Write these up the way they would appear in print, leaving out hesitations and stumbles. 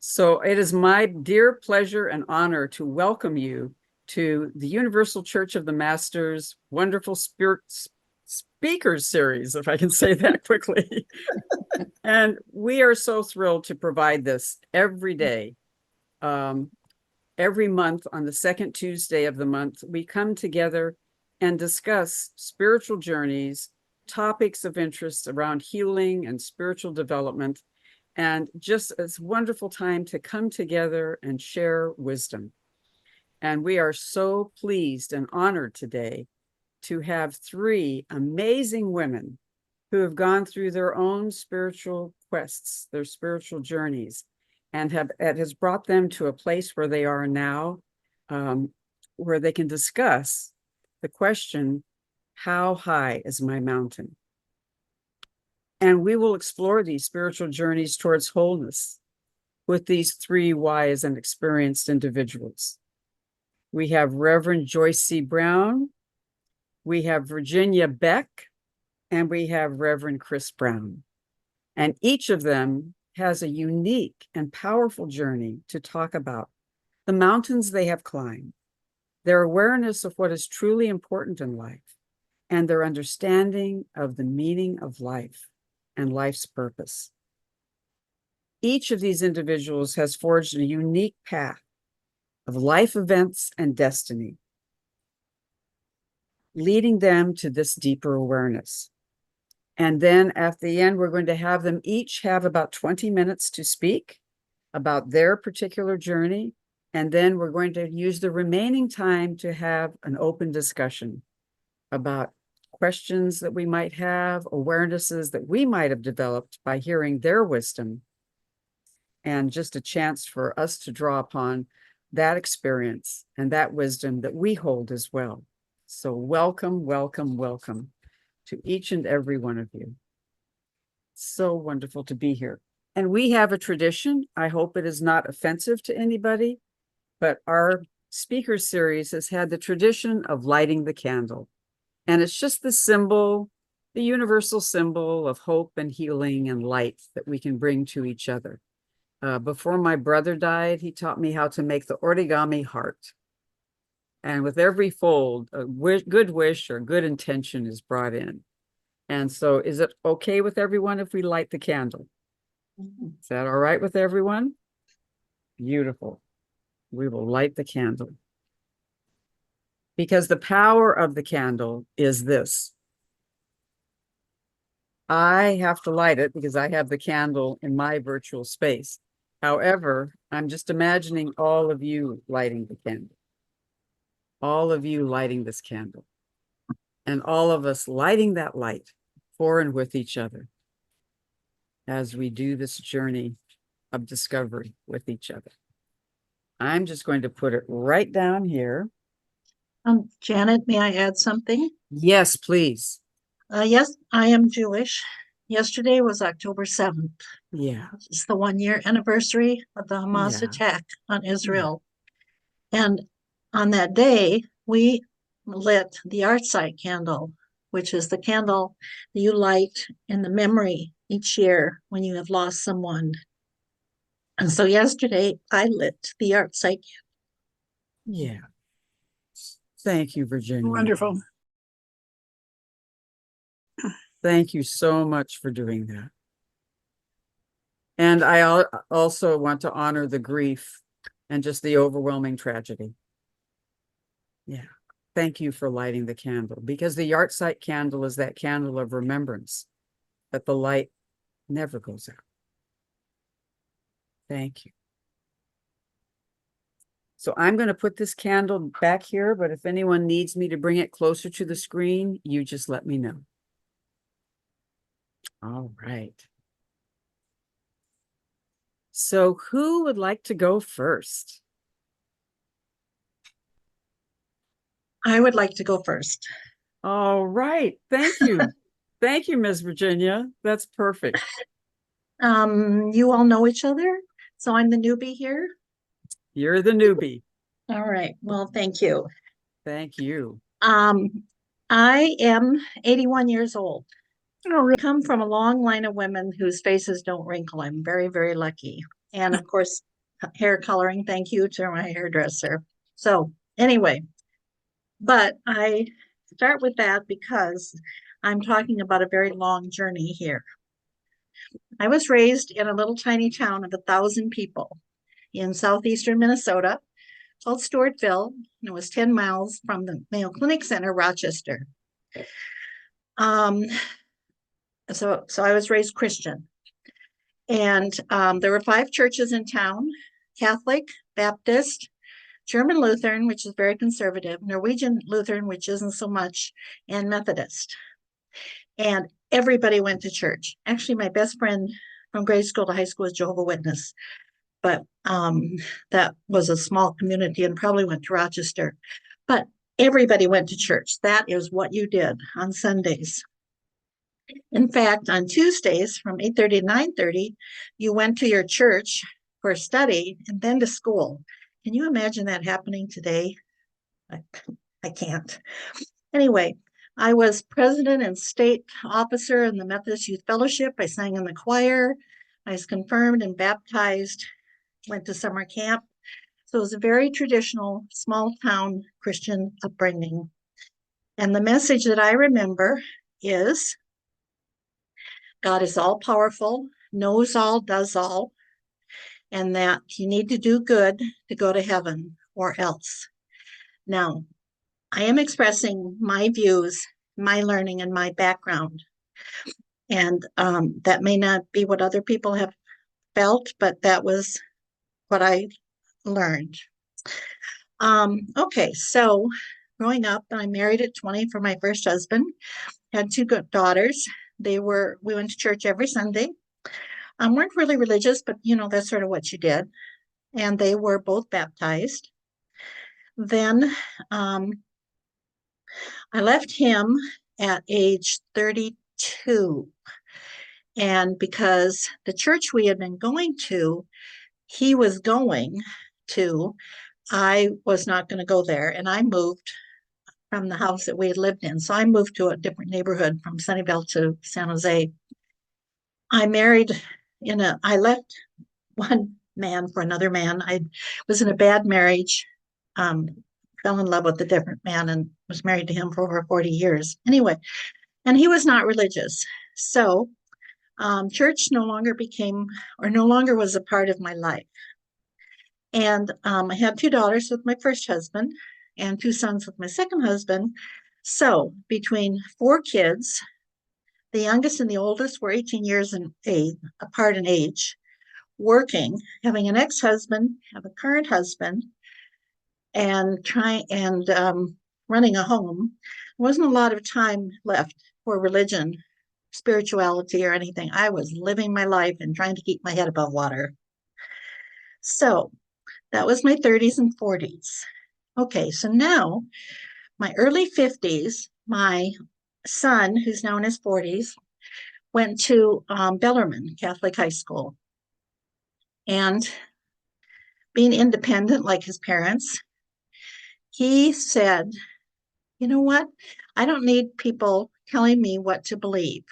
So it is my dear pleasure and honor to welcome you to the Universal Church of the Masters wonderful speakers series, if I can say that quickly. And we are so thrilled to provide this every day. Every month on the second Tuesday of the month, we come together and discuss spiritual journeys, topics of interest around healing and spiritual development. And just it's a wonderful time to come together and share wisdom. And we are so pleased and honored today to have three amazing women who have gone through their own spiritual quests, their spiritual journeys, and it has brought them to a place where they are now, where they can discuss the question, how high is my mountain? And we will explore these spiritual journeys towards wholeness with these three wise and experienced individuals. We have Reverend Joyce C. Brown, we have Virginia Beck, and we have Reverend Chris Brown. And each of them has a unique and powerful journey to talk about the mountains they have climbed, their awareness of what is truly important in life, and their understanding of the meaning of life and life's purpose. Each of these individuals has forged a unique path of life events and destiny, leading them to this deeper awareness. And then at the end, we're going to have them each have about 20 minutes to speak about their particular journey. And then we're going to use the remaining time to have an open discussion about questions that we might have, awarenesses that we might have developed by hearing their wisdom, and just a chance for us to draw upon that experience and that wisdom that we hold as well. So welcome, welcome, welcome to each and every one of you. So wonderful to be here. And we have a tradition. I hope it is not offensive to anybody, but our speaker series has had the tradition of lighting the candle. And it's just the symbol, the universal symbol of hope and healing and light that we can bring to each other. Before my brother died, he taught me how to make the origami heart. And with every fold, a good wish or good intention is brought in. And so is it okay with everyone if we light the candle? Is that all right with everyone? Beautiful. We will light the candle. Because the power of the candle is this. I have to light it because I have the candle in my virtual space. However, I'm just imagining all of you lighting the candle. All of you lighting this candle. And all of us lighting that light for and with each other as we do this journey of discovery with each other. I'm just going to put it right down here. Janet, may I add something? Yes, please. Yes, I am Jewish. Yesterday was October 7th. Yeah. It's the 1-year anniversary of the Hamas attack on Israel. Yeah. And on that day, we lit the ArtSight candle, which is the candle that you light in the memory each year when you have lost someone. And so yesterday, I lit the ArtSight candle. Yeah. Thank you, Virginia. Wonderful. Thank you so much for doing that. And I also want to honor the grief and just the overwhelming tragedy. Yeah. Thank you for lighting the candle, because the ArtSight candle is that candle of remembrance that the light never goes out. Thank you. So I'm going to put this candle back here, but if anyone needs me to bring it closer to the screen, you just let me know. All right. So who would like to go first? I would like to go first. All right. Thank you. Thank you, Ms. Virginia. That's perfect. You all know each other, so I'm the newbie here. You're the newbie. All right. Well, thank you. Thank you. I am 81 years old. Oh, I come from a long line of women whose faces don't wrinkle. I'm very, very lucky. And of course, hair coloring. Thank you to my hairdresser. So anyway, but I start with that because I'm talking about a very long journey here. I was raised in a little tiny town of 1,000 people in southeastern Minnesota called Stewartville. And it was 10 miles from the Mayo Clinic Center, Rochester. So I was raised Christian. And there were 5 churches in town: Catholic, Baptist, German Lutheran, which is very conservative, Norwegian Lutheran, which isn't so much, and Methodist. And everybody went to church. Actually, my best friend from grade school to high school was Jehovah's Witness, but that was a small community and probably went to Rochester. But everybody went to church. That is what you did on Sundays. In fact, on Tuesdays from 8:30 to 9:30, you went to your church for study and then to school. Can you imagine that happening today? I can't. Anyway, I was president and state officer in the Methodist Youth Fellowship. I sang in the choir. I was confirmed and baptized, went to summer camp. So it was a very traditional, small town Christian upbringing. And the message that I remember is God is all powerful, knows all, does all, and that you need to do good to go to heaven or else. Now, I am expressing my views, my learning, and my background. And that may not be what other people have felt, but that was what I learned. Okay, so growing up, I married at 20 for my first husband, had 2 good daughters. We went to church every Sunday. Weren't really religious, but that's sort of what you did. And they were both baptized. Then I left him at age 32. And because the church we had been going to, he was going to, I was not going to go there. And I moved from the house that we had lived in. So I moved to a different neighborhood from Sunnyvale to San Jose. I left one man for another man. I was in a bad marriage, fell in love with a different man and was married to him for over 40 years. Anyway, and he was not religious. So church no longer was a part of my life. And I had 2 daughters with my first husband and 2 sons with my second husband. So between 4 kids, the youngest and the oldest were 18 years apart in age, working, having an ex-husband, have a current husband, and running a home. There wasn't a lot of time left for religion, spirituality, or anything. I was living my life and trying to keep my head above water. So that was my 30s and 40s. Okay, so now my early 50s, my son, who's now in his 40s, went to Bellarmine Catholic High School. And being independent like his parents, he said, you know what? I don't need people telling me what to believe.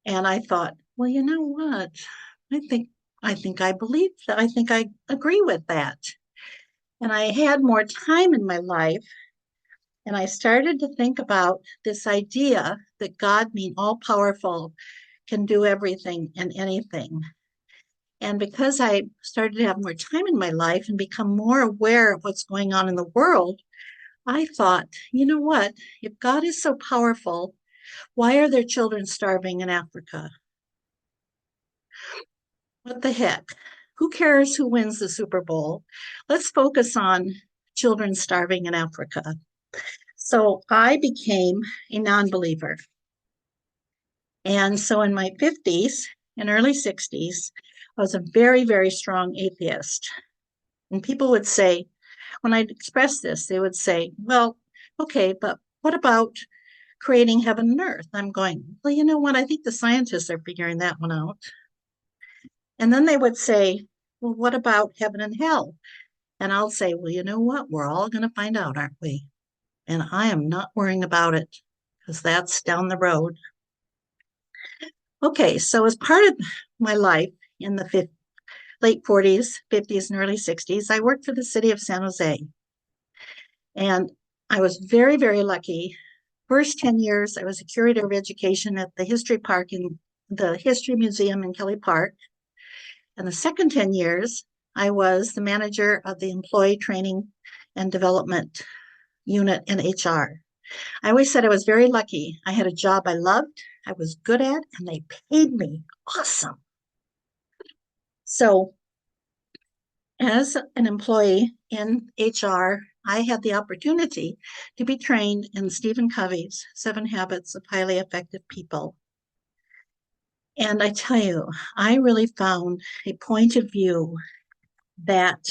And I thought, well, you know what? I think I believe that. I think I agree with that. And I had more time in my life. And I started to think about this idea that God, being all powerful, can do everything and anything. And because I started to have more time in my life and become more aware of what's going on in the world, I thought, you know what? If God is so powerful, why are there children starving in Africa? What the heck? Who cares who wins the Super Bowl? Let's focus on children starving in Africa. So I became a non-believer. And so in my 50s and early 60s, I was a very, very strong atheist. And people would say, when I'd express this, they would say, well, okay, but what about creating heaven and earth? I'm going, well, you know what? I think the scientists are figuring that one out. And then they would say, well, what about heaven and hell? And I'll say, well, you know what? We're all going to find out, aren't we? And I am not worrying about it because that's down the road. Okay, so as part of my life in the late 40s, 50s, and early 60s, I worked for the city of San Jose. And I was very, very lucky. First 10 years, I was a curator of education at the History Museum in Kelly Park. And the second 10 years, I was the manager of the employee training and development unit in HR. I always said I was very lucky. I had a job I loved, I was good at, and they paid me awesome. So as an employee in HR, I had the opportunity to be trained in Stephen Covey's 7 Habits of Highly Effective People. And I tell you, I really found a point of view that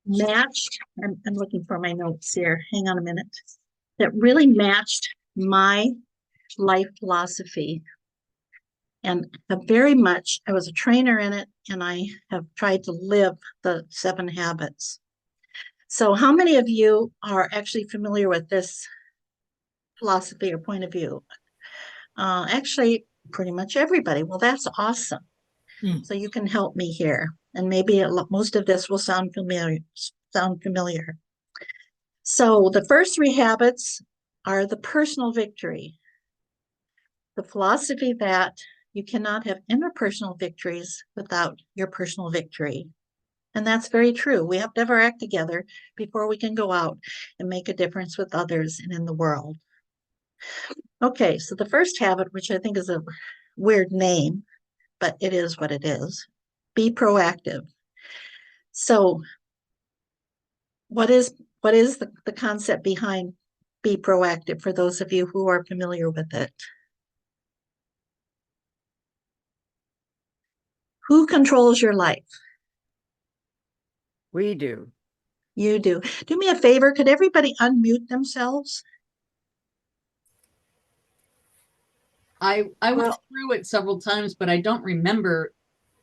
matched, I'm looking for my notes here, hang on a minute, that really matched my life philosophy. And very much, I was a trainer in it, and I have tried to live the 7 habits. So how many of you are actually familiar with this philosophy or point of view? Actually, pretty much everybody. Well, that's awesome. So you can help me here. And maybe most of this will sound familiar. So the first 3 habits are the personal victory. The philosophy that you cannot have interpersonal victories without your personal victory. And that's very true. We have to have our act together before we can go out and make a difference with others and in the world. Okay, so the first habit, which I think is a weird name, but it is what it is, be proactive. So what is the concept behind be proactive for those of you who are familiar with it? Who controls your life? We do. You do. Do me a favor. Could everybody unmute themselves? I went through it several times, but I don't remember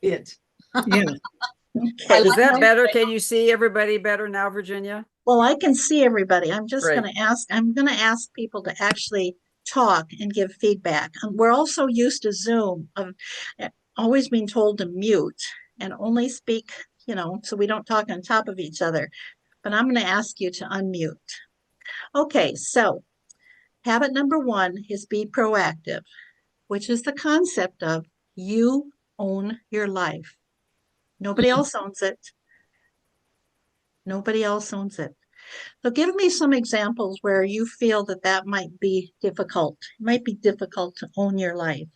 it. Yeah. Okay. Is that better? Can you see everybody better now, Virginia? Well, I can see everybody. I'm just Great. I'm going to ask people to actually talk and give feedback. We're also used to Zoom of always being told to mute and only speak, so we don't talk on top of each other. But I'm going to ask you to unmute. Okay, so habit number 1 is be proactive, which is the concept of you own your life. Nobody else owns it. Nobody else owns it. So give me some examples where you feel that might be difficult. It might be difficult to own your life.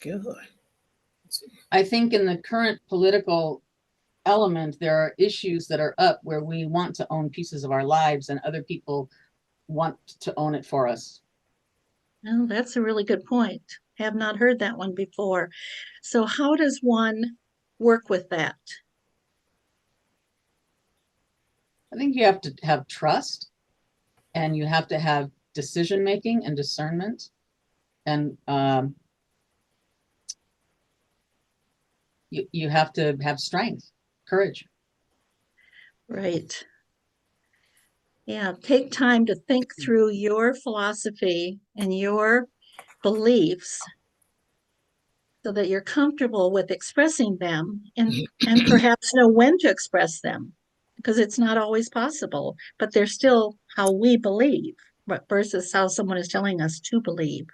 Good. I think in the current political element, there are issues that are up where we want to own pieces of our lives and other people want to own it for us. Oh, that's a really good point. Have not heard that one before. So how does one work with that? I think you have to have trust, and you have to have decision making and discernment, and you have to have strength, courage. Right. Yeah, take time to think through your philosophy and your beliefs so that you're comfortable with expressing them and perhaps know when to express them, because it's not always possible, but they're still how we believe versus how someone is telling us to believe.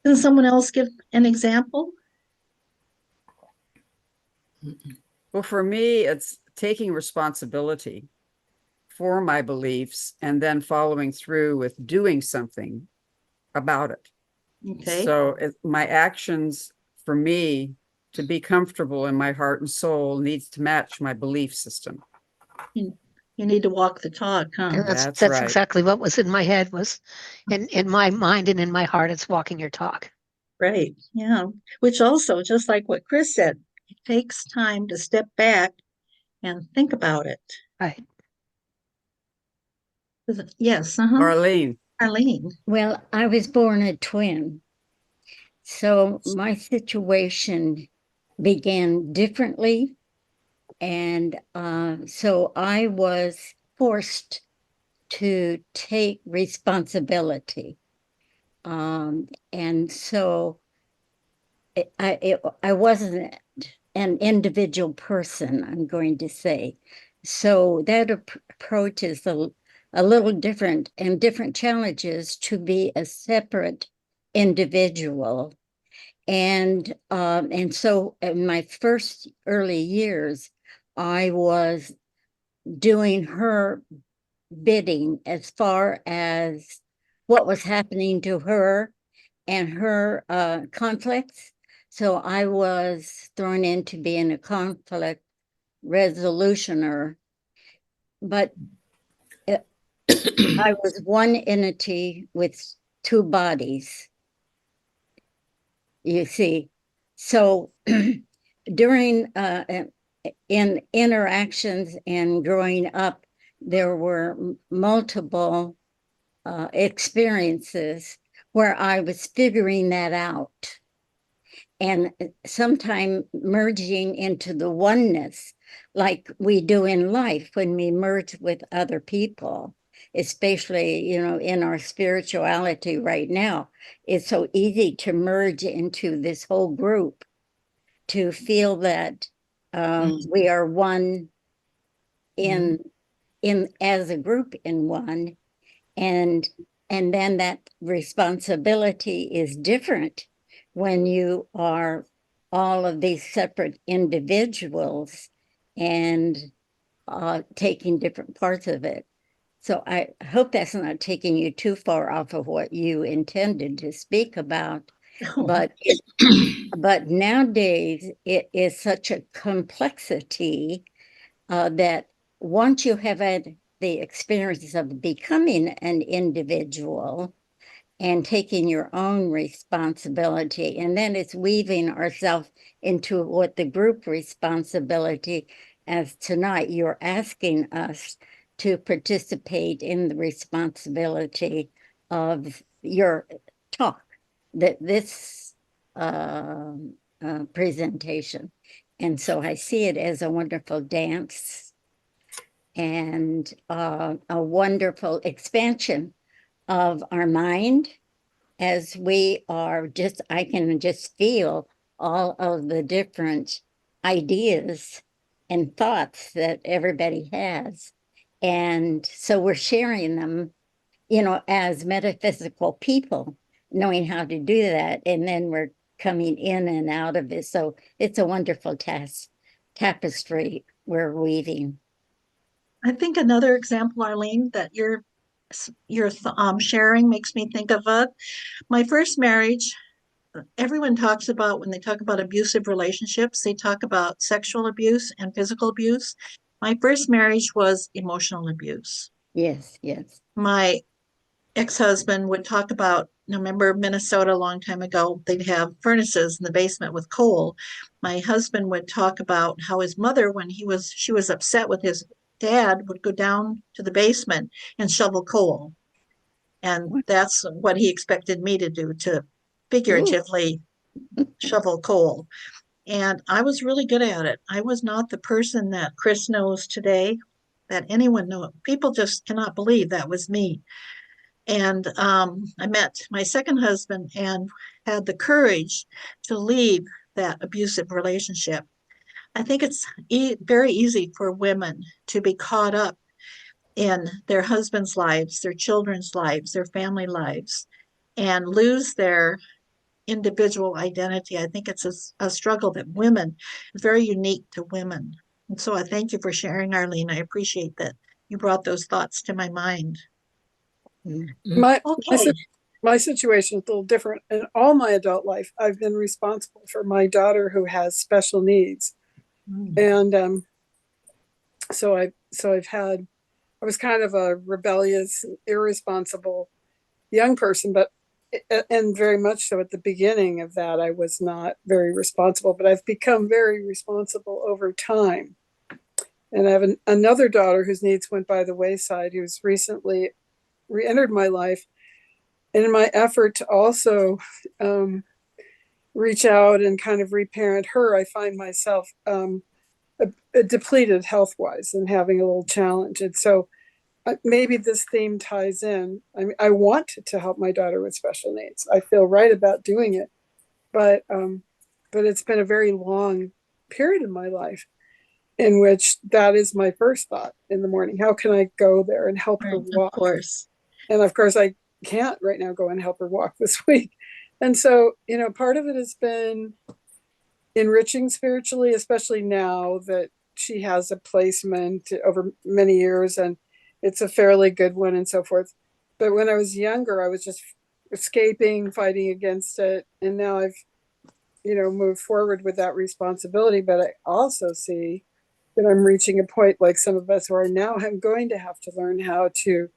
Can someone else give an example? Well, for me, it's taking responsibility for my beliefs and then following through with doing something about it. Okay. So my actions for me to be comfortable in my heart and soul needs to match my belief system. You need to walk the talk, huh? And That's that's right. exactly what was in my head, was in my mind and in my heart, it's walking your talk. Right. Yeah. Which also, just like what Chris said, it takes time to step back and think about it. Right. Yes. Arlene. Arlene. Well, I was born a twin. So my situation began differently And so I was forced to take responsibility. And so I wasn't an individual person, I'm going to say. So that approach is a little different, and different challenges to be a separate individual. And so in my first early years, I was doing her bidding as far as what was happening to her and her conflicts. So I was thrown into being a conflict resolutioner, but I was one entity with two bodies, you see. So during in interactions and growing up, there were multiple experiences where I was figuring that out, and sometime merging into the oneness like we do in life when we merge with other people, especially, in our spirituality right now. It's so easy to merge into this whole group, to feel that we are one in as a group in one, and then that responsibility is different when you are all of these separate individuals and taking different parts of it. So I hope that's not taking you too far off of what you intended to speak about, but but nowadays it is such a complexity that once you have had the experience of becoming an individual and taking your own responsibility, and then it's weaving ourselves into what the group responsibility, as tonight you're asking us to participate in the responsibility of your talk, that this presentation. And so I see it as a wonderful dance and a wonderful expansion of our mind, as we are just, I can just feel all of the different ideas and thoughts that everybody has. And so we're sharing them, as metaphysical people, knowing how to do that. And then we're coming in and out of it. So it's a wonderful tapestry we're weaving. I think another example, Arlene, that you're sharing makes me think of my first marriage. Everyone talks about, when they talk about abusive relationships, they talk about sexual abuse and physical abuse. My first marriage was emotional abuse. Yes, yes. My ex-husband would talk about, remember Minnesota a long time ago, they'd have furnaces in the basement with coal. My husband would talk about how his mother, when she was upset with his dad, would go down to the basement and shovel coal. And that's what he expected me to do, to figuratively shovel coal. And I was really good at it. I was not the person that Chris knows today, that anyone knows. People just cannot believe that was me. And I met my second husband and had the courage to leave that abusive relationship. I think it's very easy for women to be caught up in their husbands' lives, their children's lives, their family lives, and lose their individual identity. I think it's a struggle that women, very unique to women. And so I thank you for sharing, Arlene. I appreciate that you brought those thoughts to my mind. My, Okay. my situation is a little different. In all my adult life, I've been responsible for my daughter who has special needs. And so I was kind of a rebellious, irresponsible young person, and very much so at the beginning of that, I was not very responsible, but I've become very responsible over time. And I have another daughter whose needs went by the wayside, who's recently re-entered my life. And in my effort to also reach out and kind of reparent her, I find myself depleted health wise and having a little challenge. And so maybe this theme ties in. I mean, I want to help my daughter with special needs. I feel right about doing it, but it's been a very long period in my life in which that is my first thought in the morning. How can I go there and help her Right, walk? of course. And of course, I can't right now go and help her walk this week. And so, part of it has been enriching spiritually, especially now that she has a placement over many years and it's a fairly good one and so forth. But when I was younger, I was just escaping, fighting against it. And now I've, moved forward with that responsibility. But I also see that I'm reaching a point like some of us where now I'm going to have to learn how to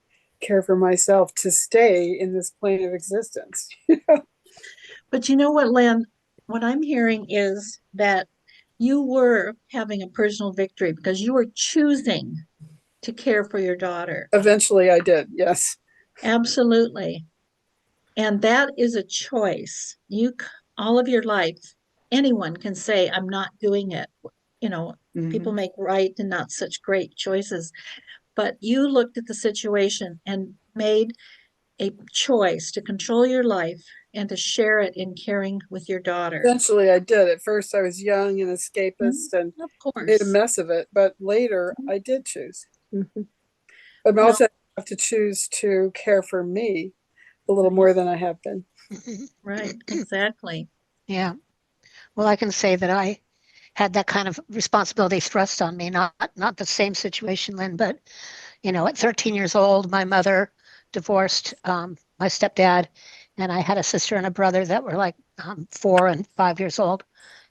care for myself to stay in this plane of existence. But you know what, Lynn? What I'm hearing is that you were having a personal victory because you were choosing to care for your daughter. Eventually I did, yes. Absolutely. And that is a choice. All of your life, anyone can say, I'm not doing it. People make right and not such great choices. But you looked at the situation and made a choice to control your life and to share it in caring with your daughter. Eventually I did. At first I was young and escapist and Of course. made a mess of it, but later I did choose. But I also have to choose to care for me a little more than I have been. Right, exactly. Yeah. Well, I can say that I had that kind of responsibility thrust on me, not the same situation, Lynn, but at 13 years old, my mother divorced my stepdad, and I had a sister and a brother that were like 4 and 5 years old.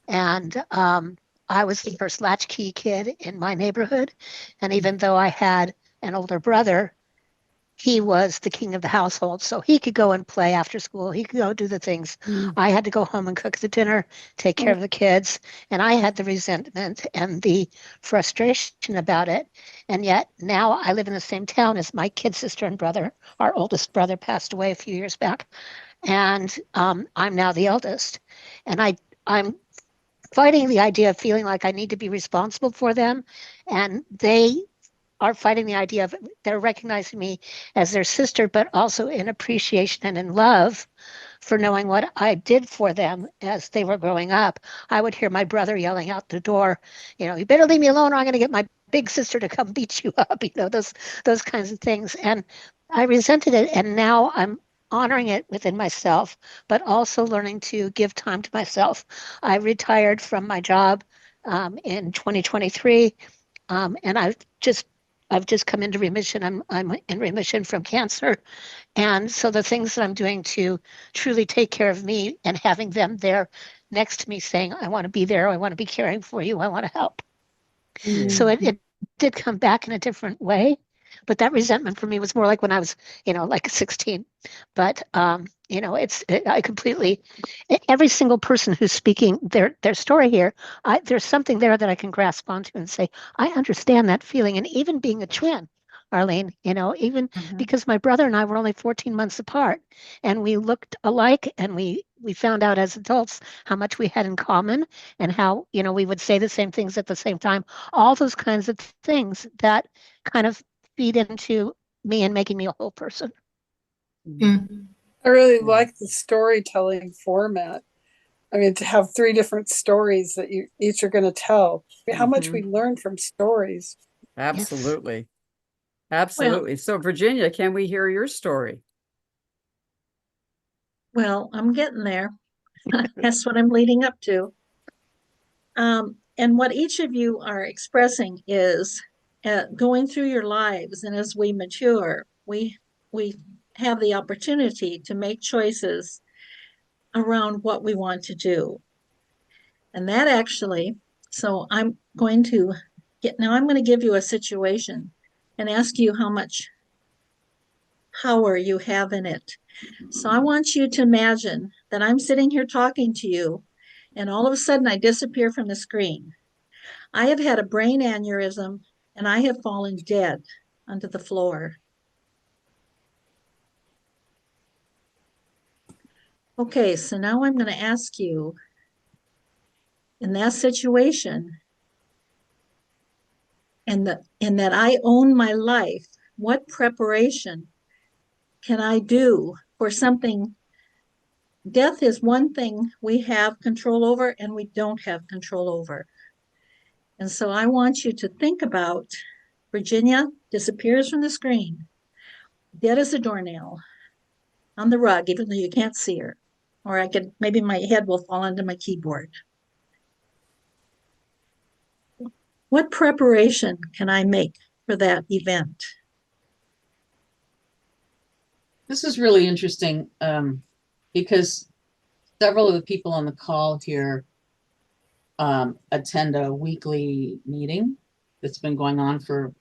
And I was the first latchkey kid in my neighborhood. And even though I had an older brother, he was the king of the household. So he could go and play after school. He could go do the things. I had to go home and cook the dinner, take care of the kids. And I had the resentment and the frustration about it. And yet now I live in the same town as my kid sister and brother. Our oldest brother passed away a few years back. And I'm now the eldest. And I'm fighting the idea of feeling like I need to be responsible for them. And they are fighting the idea of they're recognizing me as their sister, but also in appreciation and in love for knowing what I did for them as they were growing up. I would hear my brother yelling out the door, you better leave me alone or I'm going to get my big sister to come beat you up, those kinds of things. And I resented it. And now I'm honoring it within myself, but also learning to give time to myself. I retired from my job in 2023, and I've just come into remission. I'm in remission from cancer. And so the things that I'm doing to truly take care of me and having them there next to me saying, I want to be there, I want to be caring for you, I want to help. So it did come back in a different way. But that resentment for me was more like when I was, like 16. But I completely, every single person who's speaking their story here, there's something there that I can grasp onto and say, I understand that feeling. And even being a twin, Arlene, even because my brother and I were only 14 months apart, and we looked alike, and we found out as adults how much we had in common, and how we would say the same things at the same time. All those kinds of things that kind of feed into me and making me a whole person. I really like the storytelling format. I mean, to have 3 different stories that you each are going to tell. How much we learn from stories. Absolutely. Yes. Absolutely. So Virginia, can we hear your story? Well, I'm getting there. That's what I'm leading up to. And what each of you are expressing is going through your lives, and as we mature, we have the opportunity to make choices around what we want to do. And that actually, so I'm going to give you a situation and ask you how much power you have in it. So I want you to imagine that I'm sitting here talking to you, and all of a sudden I disappear from the screen. I have had a brain aneurysm and I have fallen dead onto the floor. Okay, so now I'm going to ask you, in that situation, and that I own my life, what preparation can I do for something? Death is one thing we have control over and we don't have control over. And so I want you to think about Virginia disappears from the screen, dead as a doornail on the rug, even though you can't see her. Or I could, maybe my head will fall onto my keyboard. What preparation can I make for that event? This is really interesting because several of the people on the call here attend a weekly meeting that's been going on for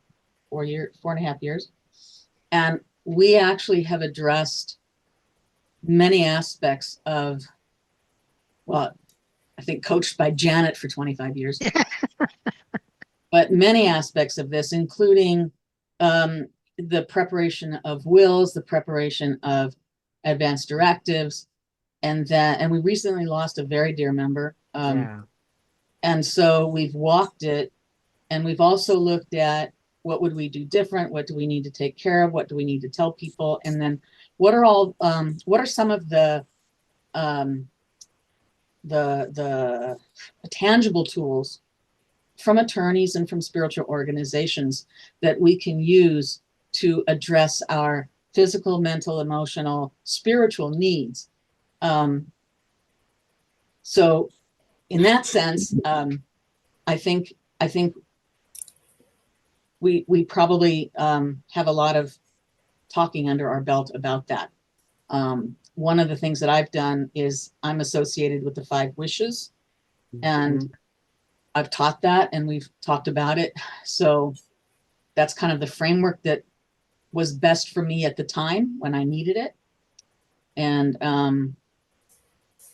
4.5 years. And we actually have addressed many aspects of, well, I think coached by Janet for 25 years, but many aspects of this, including the preparation of wills, the preparation of advanced directives, and we recently lost a very dear member. And so we've walked it, and we've also looked at what would we do different? What do we need to take care of? What do we need to tell people? And then what are some of the tangible tools from attorneys and from spiritual organizations that we can use to address our physical, mental, emotional, spiritual needs? So in that sense, I think we probably have a lot of talking under our belt about that. One of the things that I've done is I'm associated with the 5 wishes, and I've taught that, and we've talked about it. So that's kind of the framework that was best for me at the time when I needed it. And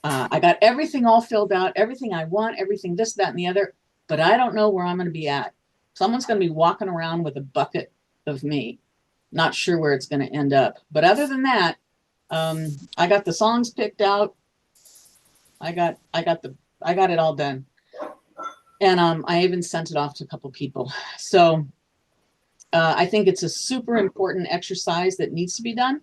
I got everything all filled out, everything I want, everything this, that, and the other, but I don't know where I'm going to be at. Someone's going to be walking around with a bucket of me. Not sure where it's going to end up. But other than that, I got the songs picked out. I got it all done. And I even sent it off to a couple people. So I think it's a super important exercise that needs to be done.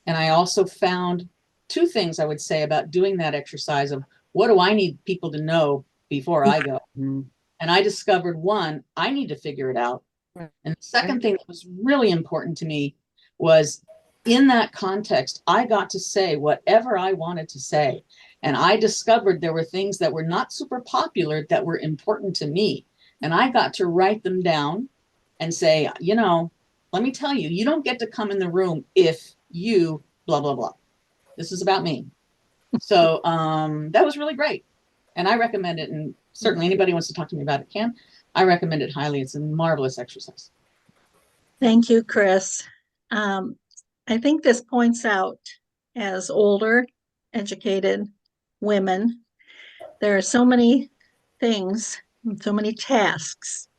And I also found 2 things I would say about doing that exercise of what do I need people to know before I go? And I discovered, 1, I need to figure it out. And the second thing that was really important to me was in that context, I got to say whatever I wanted to say. And I discovered there were things that were not super popular that were important to me. And I got to write them down and say, let me tell you, you don't get to come in the room if you blah, blah, blah. This is about me. So that was really great. And I recommend it. And certainly anybody who wants to talk to me about it can. I recommend it highly. It's a marvelous exercise. Thank you, Chris. I think this points out, as older, educated women, there are so many things, so many tasks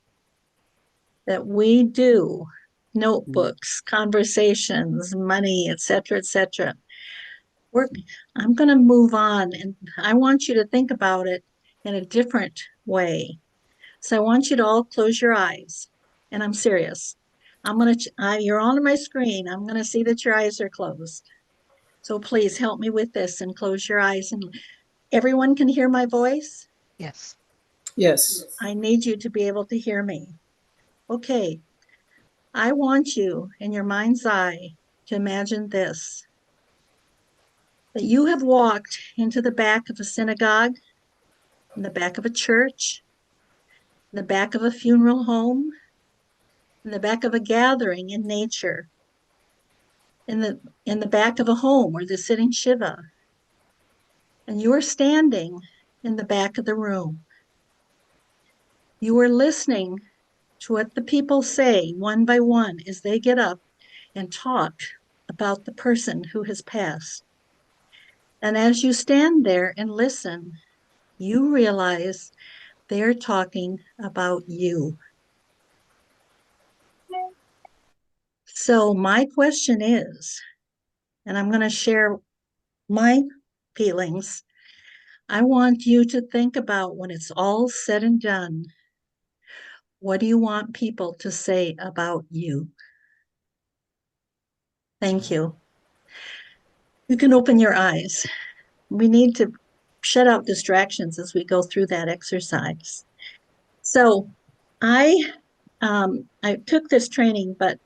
that we do, notebooks, conversations, money, etc., etc. I'm going to move on, and I want you to think about it in a different way. So I want you to all close your eyes, and I'm serious. You're on my screen. I'm going to see that your eyes are closed. So please help me with this and close your eyes. And everyone can hear my voice? Yes. Yes. I need you to be able to hear me. Okay. I want you in your mind's eye to imagine this, that you have walked into the back of a synagogue, in the back of a church, in the back of a funeral home, in the back of a gathering in nature, in the back of a home where they're sitting Shiva. And you are standing in the back of the room. You are listening to what the people say one by one as they get up and talk about the person who has passed. And as you stand there and listen, you realize they're talking about you. So my question is, and I'm going to share my feelings, I want you to think about when it's all said and done, What do you want people to say about you? Thank you. You can open your eyes. We need to shut out distractions as we go through that exercise. So I took this training, but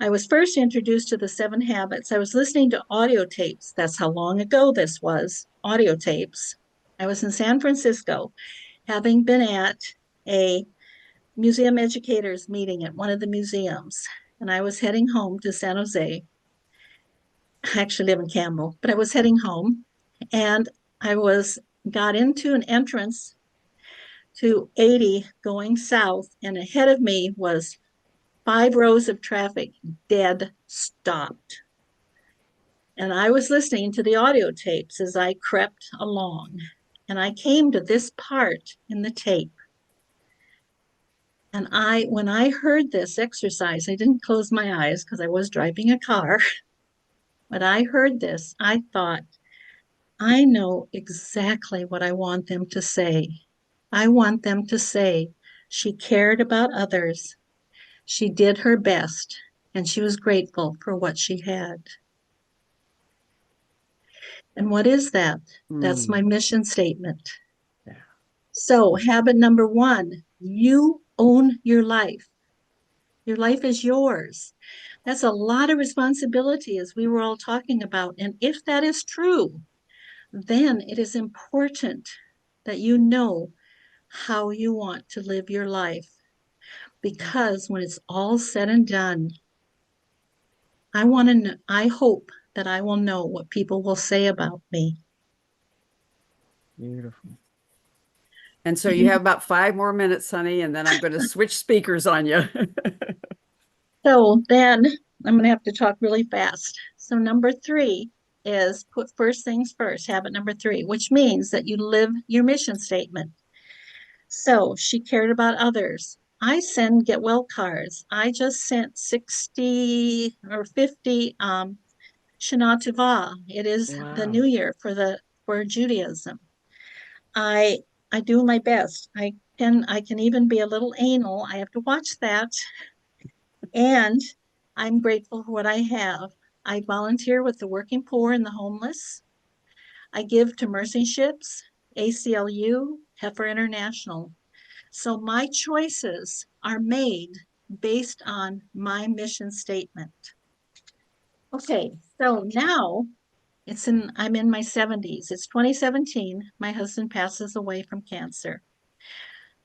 I was first introduced to the 7 habits. I was listening to audio tapes. That's how long ago this was, audio tapes. I was in San Francisco, having been at a museum educators meeting at one of the museums. And I was heading home to San Jose. I actually live in Campbell, but I was heading home, and I got into an entrance to 80 going south, and ahead of me was 5 rows of traffic, dead stopped. And I was listening to the audio tapes as I crept along, and I came to this part in the tape. And when I heard this exercise, I didn't close my eyes because I was driving a car. But I heard this, I thought, I know exactly what I want them to say. I want them to say she cared about others, she did her best, and she was grateful for what she had. And what is that? That's my mission statement. Yeah. So, habit number 1, you own your life. Your life is yours. That's a lot of responsibility, as we were all talking about. And if that is true, then it is important that you know how you want to live your life. Because when it's all said and done, I hope that I will know what people will say about me. Beautiful. And so you have about 5 more minutes, honey, and then I'm going to switch speakers on you. So then I'm going to have to talk really fast. So number 3 is put first things first, habit number 3, which means that you live your mission statement. So she cared about others. I send get well cards. I just sent 60 or 50 Shana Tova. It is the new year for Judaism. I do my best. I can even be a little anal. I have to watch that. And I'm grateful for what I have. I volunteer with the working poor and the homeless. I give to Mercy Ships, ACLU, Heifer International. So my choices are made based on my mission statement. Okay, so now I'm in my 70s. It's 2017. My husband passes away from cancer.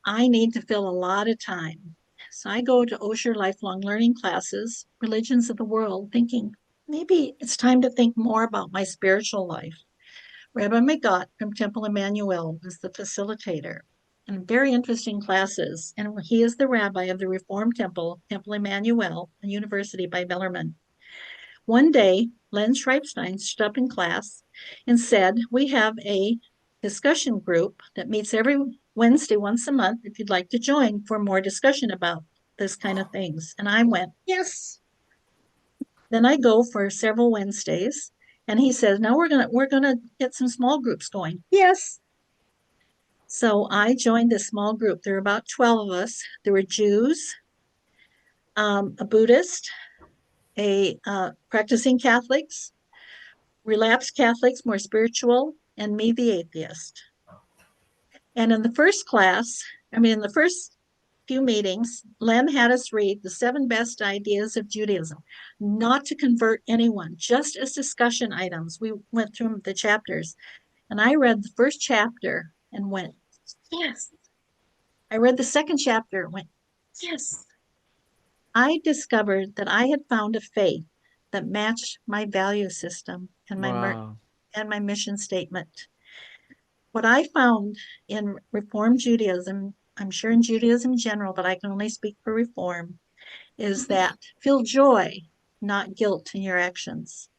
I need to fill a lot of time. So I go to Osher lifelong learning classes, religions of the world, thinking maybe it's time to think more about my spiritual life. Rabbi McGott from Temple Emmanuel was the facilitator, and very interesting classes. And he is the rabbi of the Reformed Temple, Temple Emmanuel, a university by Bellarmine. One day, Len Schreibstein stood up in class and said, we have a discussion group that meets every Wednesday once a month if you'd like to join for more discussion about this kind of things. And I went, yes. Then I go for several Wednesdays, and he says, now we're gonna get some small groups going. Yes. So I joined this small group. There were about 12 of us. There were Jews, a Buddhist, practicing Catholics, relapsed Catholics, more spiritual, and me, the atheist. And in the first few meetings, Len had us read the 7 best ideas of Judaism, not to convert anyone, just as discussion items. We went through the chapters, and I read the first chapter and went, yes. I read the second chapter and went, yes. I discovered that I had found a faith that matched my value system and my mission statement. What I found in Reform Judaism, I'm sure in Judaism in general, but I can only speak for Reform, is that feel joy, not guilt in your actions.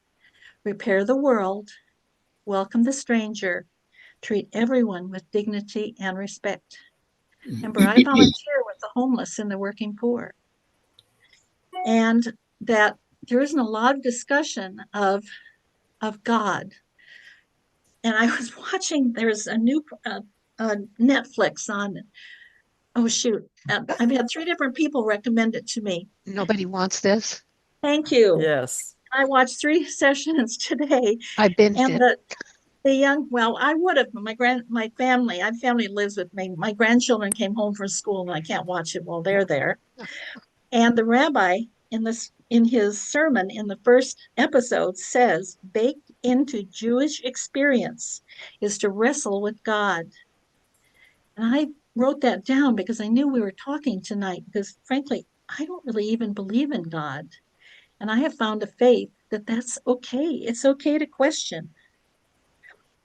Repair the world, welcome the stranger, treat everyone with dignity and respect. Remember, I volunteer with the homeless and the working poor. And that there isn't a lot of discussion of God. And I was watching, there's a new Netflix on Oh, shoot. I've had 3 different people recommend it to me. Nobody wants this. Thank you. Yes. I watched 3 sessions today, I binged and it. the young, well, I would have, my family lives with me. My grandchildren came home from school and I can't watch it while they're there. And the rabbi in his sermon in the first episode says, baked into Jewish experience is to wrestle with God. And I wrote that down because I knew we were talking tonight, because frankly, I don't really even believe in God. And I have found a faith that that's okay. It's okay to question.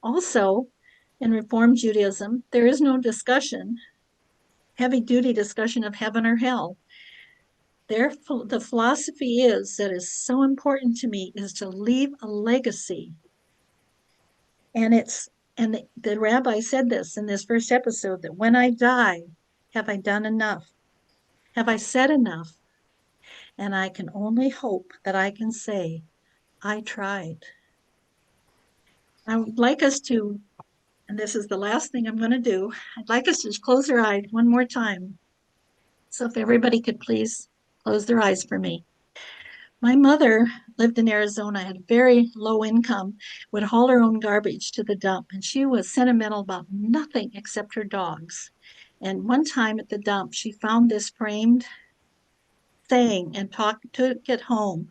Also, in Reform Judaism, there is no discussion, heavy duty discussion of heaven or hell. The philosophy that is so important to me is to leave a legacy. And the rabbi said this in this first episode, that when I die, have I done enough? Have I said enough? And I can only hope that I can say, I tried. I would like us to, and this is the last thing I'm going to do, I'd like us to just close our eyes one more time. So if everybody could please close their eyes for me. My mother lived in Arizona, had very low income, would haul her own garbage to the dump, and she was sentimental about nothing except her dogs. And one time at the dump, she found this framed thing and took it home.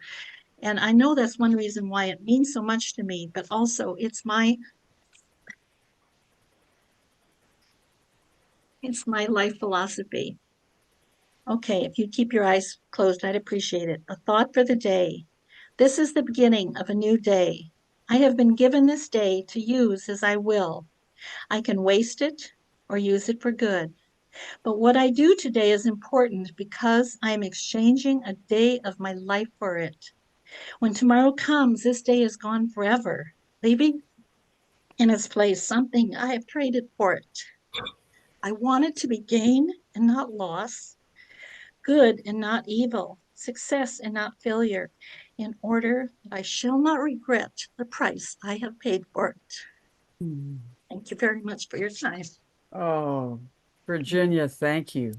And I know that's one reason why it means so much to me, but also it's my life philosophy. Okay, if you keep your eyes closed, I'd appreciate it. A thought for the day. This is the beginning of a new day. I have been given this day to use as I will. I can waste it or use it for good. But what I do today is important because I am exchanging a day of my life for it. When tomorrow comes, this day is gone forever, leaving in its place something I have traded for it. I want it to be gain and not loss, good and not evil, success and not failure, in order that I shall not regret the price I have paid for it. Mm. Thank you very much for your time. Oh, Virginia, thank you.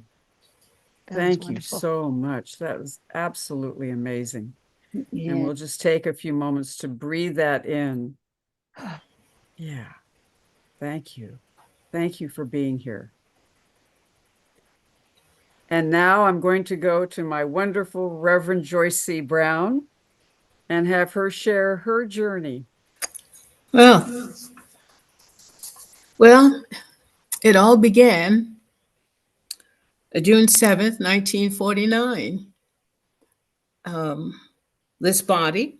That was Thank you wonderful. so much. That was absolutely amazing. And Yeah. we'll just take a few moments to breathe that in. Yeah. Thank you. Thank you for being here. And now I'm going to go to my wonderful Reverend Joyce C. Brown and have her share her journey. Well, it all began June 7th, 1949. This body,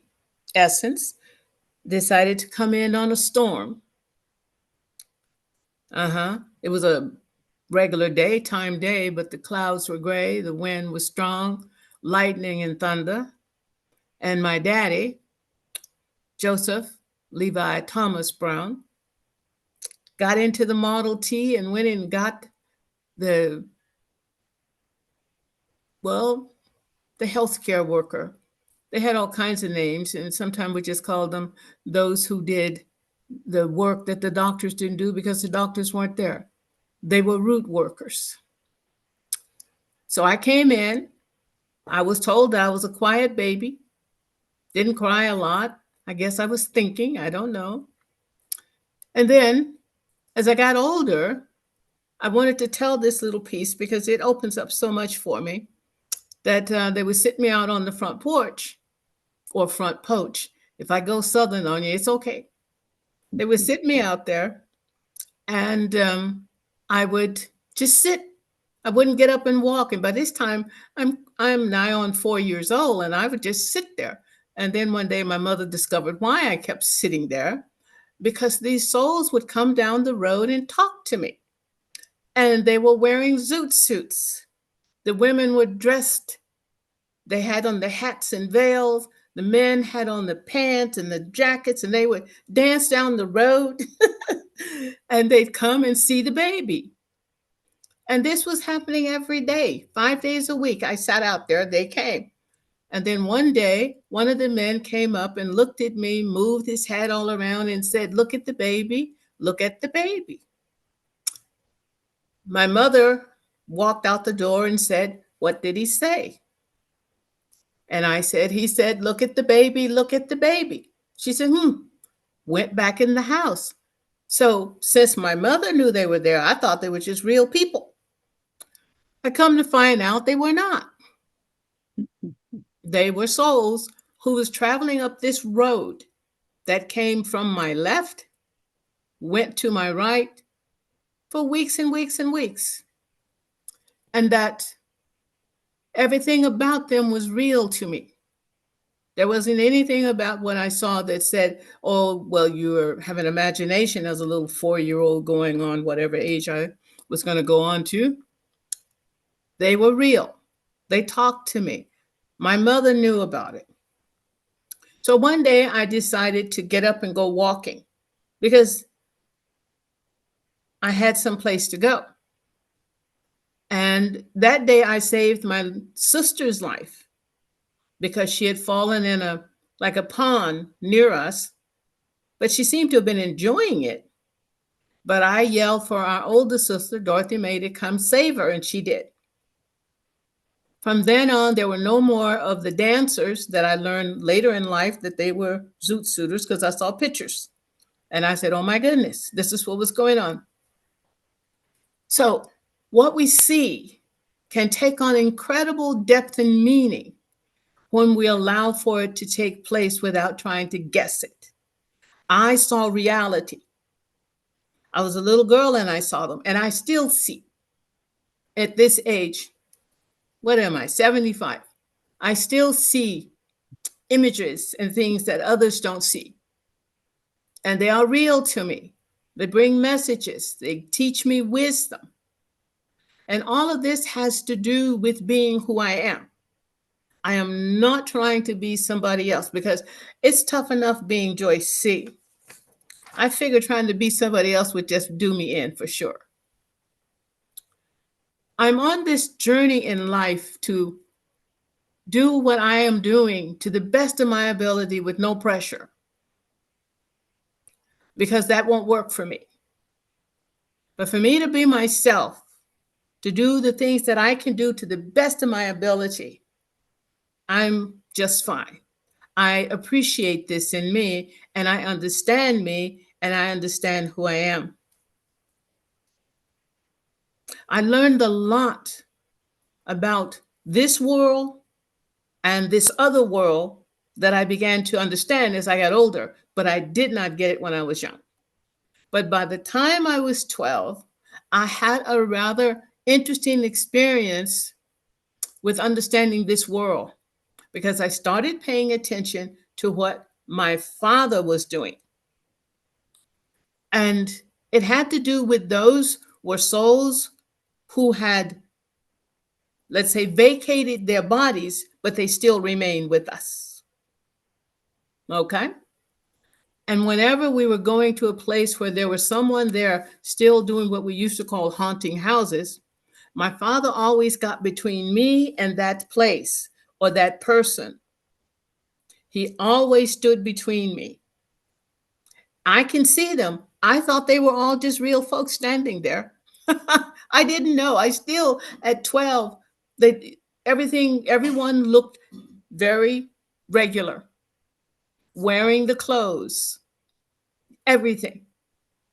Essence, decided to come in on a storm. It was a regular daytime day, but the clouds were gray, the wind was strong, lightning and thunder. And my daddy, Joseph Levi Thomas Brown, got into the Model T and went and got the, well, the healthcare worker. They had all kinds of names, and sometimes we just called them those who did the work that the doctors didn't do because the doctors weren't there. They were root workers. So I came in. I was told that I was a quiet baby, didn't cry a lot. I guess I was thinking, I don't know. And then as I got older, I wanted to tell this little piece because it opens up so much for me, that they would sit me out on the front porch or front porch. If I go Southern on you, it's okay. They would sit me out there, and I would just sit. I wouldn't get up and walk. And by this time, I'm nigh on 4 years old, and I would just sit there. And then one day, my mother discovered why I kept sitting there, because these souls would come down the road and talk to me, and they were wearing zoot suits. The women were dressed. They had on the hats and veils. The men had on the pants and the jackets, and they would dance down the road and they'd come and see the baby. And this was happening every day, 5 days a week. I sat out there, they came. And then one day, one of the men came up and looked at me, moved his hat all around and said, "Look at the baby, look at the baby." My mother walked out the door and said, "What did he say?" And I said, "He said, look at the baby, look at the baby." She said, went back in the house. So since my mother knew they were there, I thought they were just real people. I come to find out they were not. They were souls who was traveling up this road that came from my left, went to my right for weeks and weeks and weeks. And that everything about them was real to me. There wasn't anything about what I saw that said, oh, well, you have an imagination as a little 4-year-old going on whatever age I was going to go on to. They were real. They talked to me. My mother knew about it. So one day I decided to get up and go walking because I had some place to go. And that day I saved my sister's life because she had fallen in a pond near us, but she seemed to have been enjoying it. But I yelled for our older sister, Dorothy May, to come save her, and she did. From then on, there were no more of the dancers that I learned later in life that they were zoot suiters because I saw pictures. And I said, oh my goodness, this is what was going on. So what we see can take on incredible depth and meaning when we allow for it to take place without trying to guess it. I saw reality. I was a little girl and I saw them, and I still see at this age, what am I, 75? I still see images and things that others don't see. And they are real to me. They bring messages. They teach me wisdom. And all of this has to do with being who I am. I am not trying to be somebody else because it's tough enough being Joyce C. I figure trying to be somebody else would just do me in for sure. I'm on this journey in life to do what I am doing to the best of my ability with no pressure, because that won't work for me. But for me to be myself, to do the things that I can do to the best of my ability, I'm just fine. I appreciate this in me, and I understand me, and I understand who I am. I learned a lot about this world and this other world that I began to understand as I got older, but I did not get it when I was young. But by the time I was 12, I had a rather interesting experience with understanding this world because I started paying attention to what my father was doing. And it had to do with those were souls who had, let's say, vacated their bodies, but they still remain with us. Okay? And whenever we were going to a place where there was someone there still doing what we used to call haunting houses, my father always got between me and that place or that person. He always stood between me. I can see them. I thought they were all just real folks standing there. I didn't know. I still, at 12, everyone looked very regular, wearing the clothes, everything.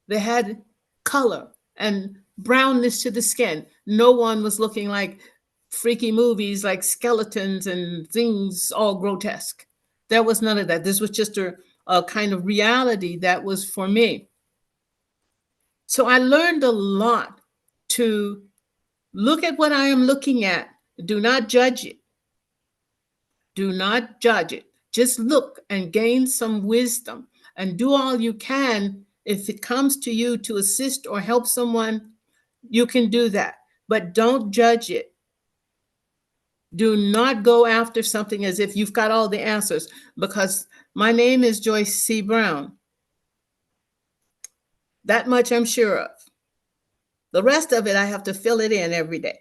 They had color and brownness to the skin. No one was looking like freaky movies like skeletons and things all grotesque. There was none of that. This was just a kind of reality that was for me. So I learned a lot to look at what I am looking at. Do not judge it. Do not judge it. Just look and gain some wisdom and do all you can. If it comes to you to assist or help someone, you can do that. But don't judge it. Do not go after something as if you've got all the answers, because my name is Joyce C. Brown. That much I'm sure of. The rest of it, I have to fill it in every day.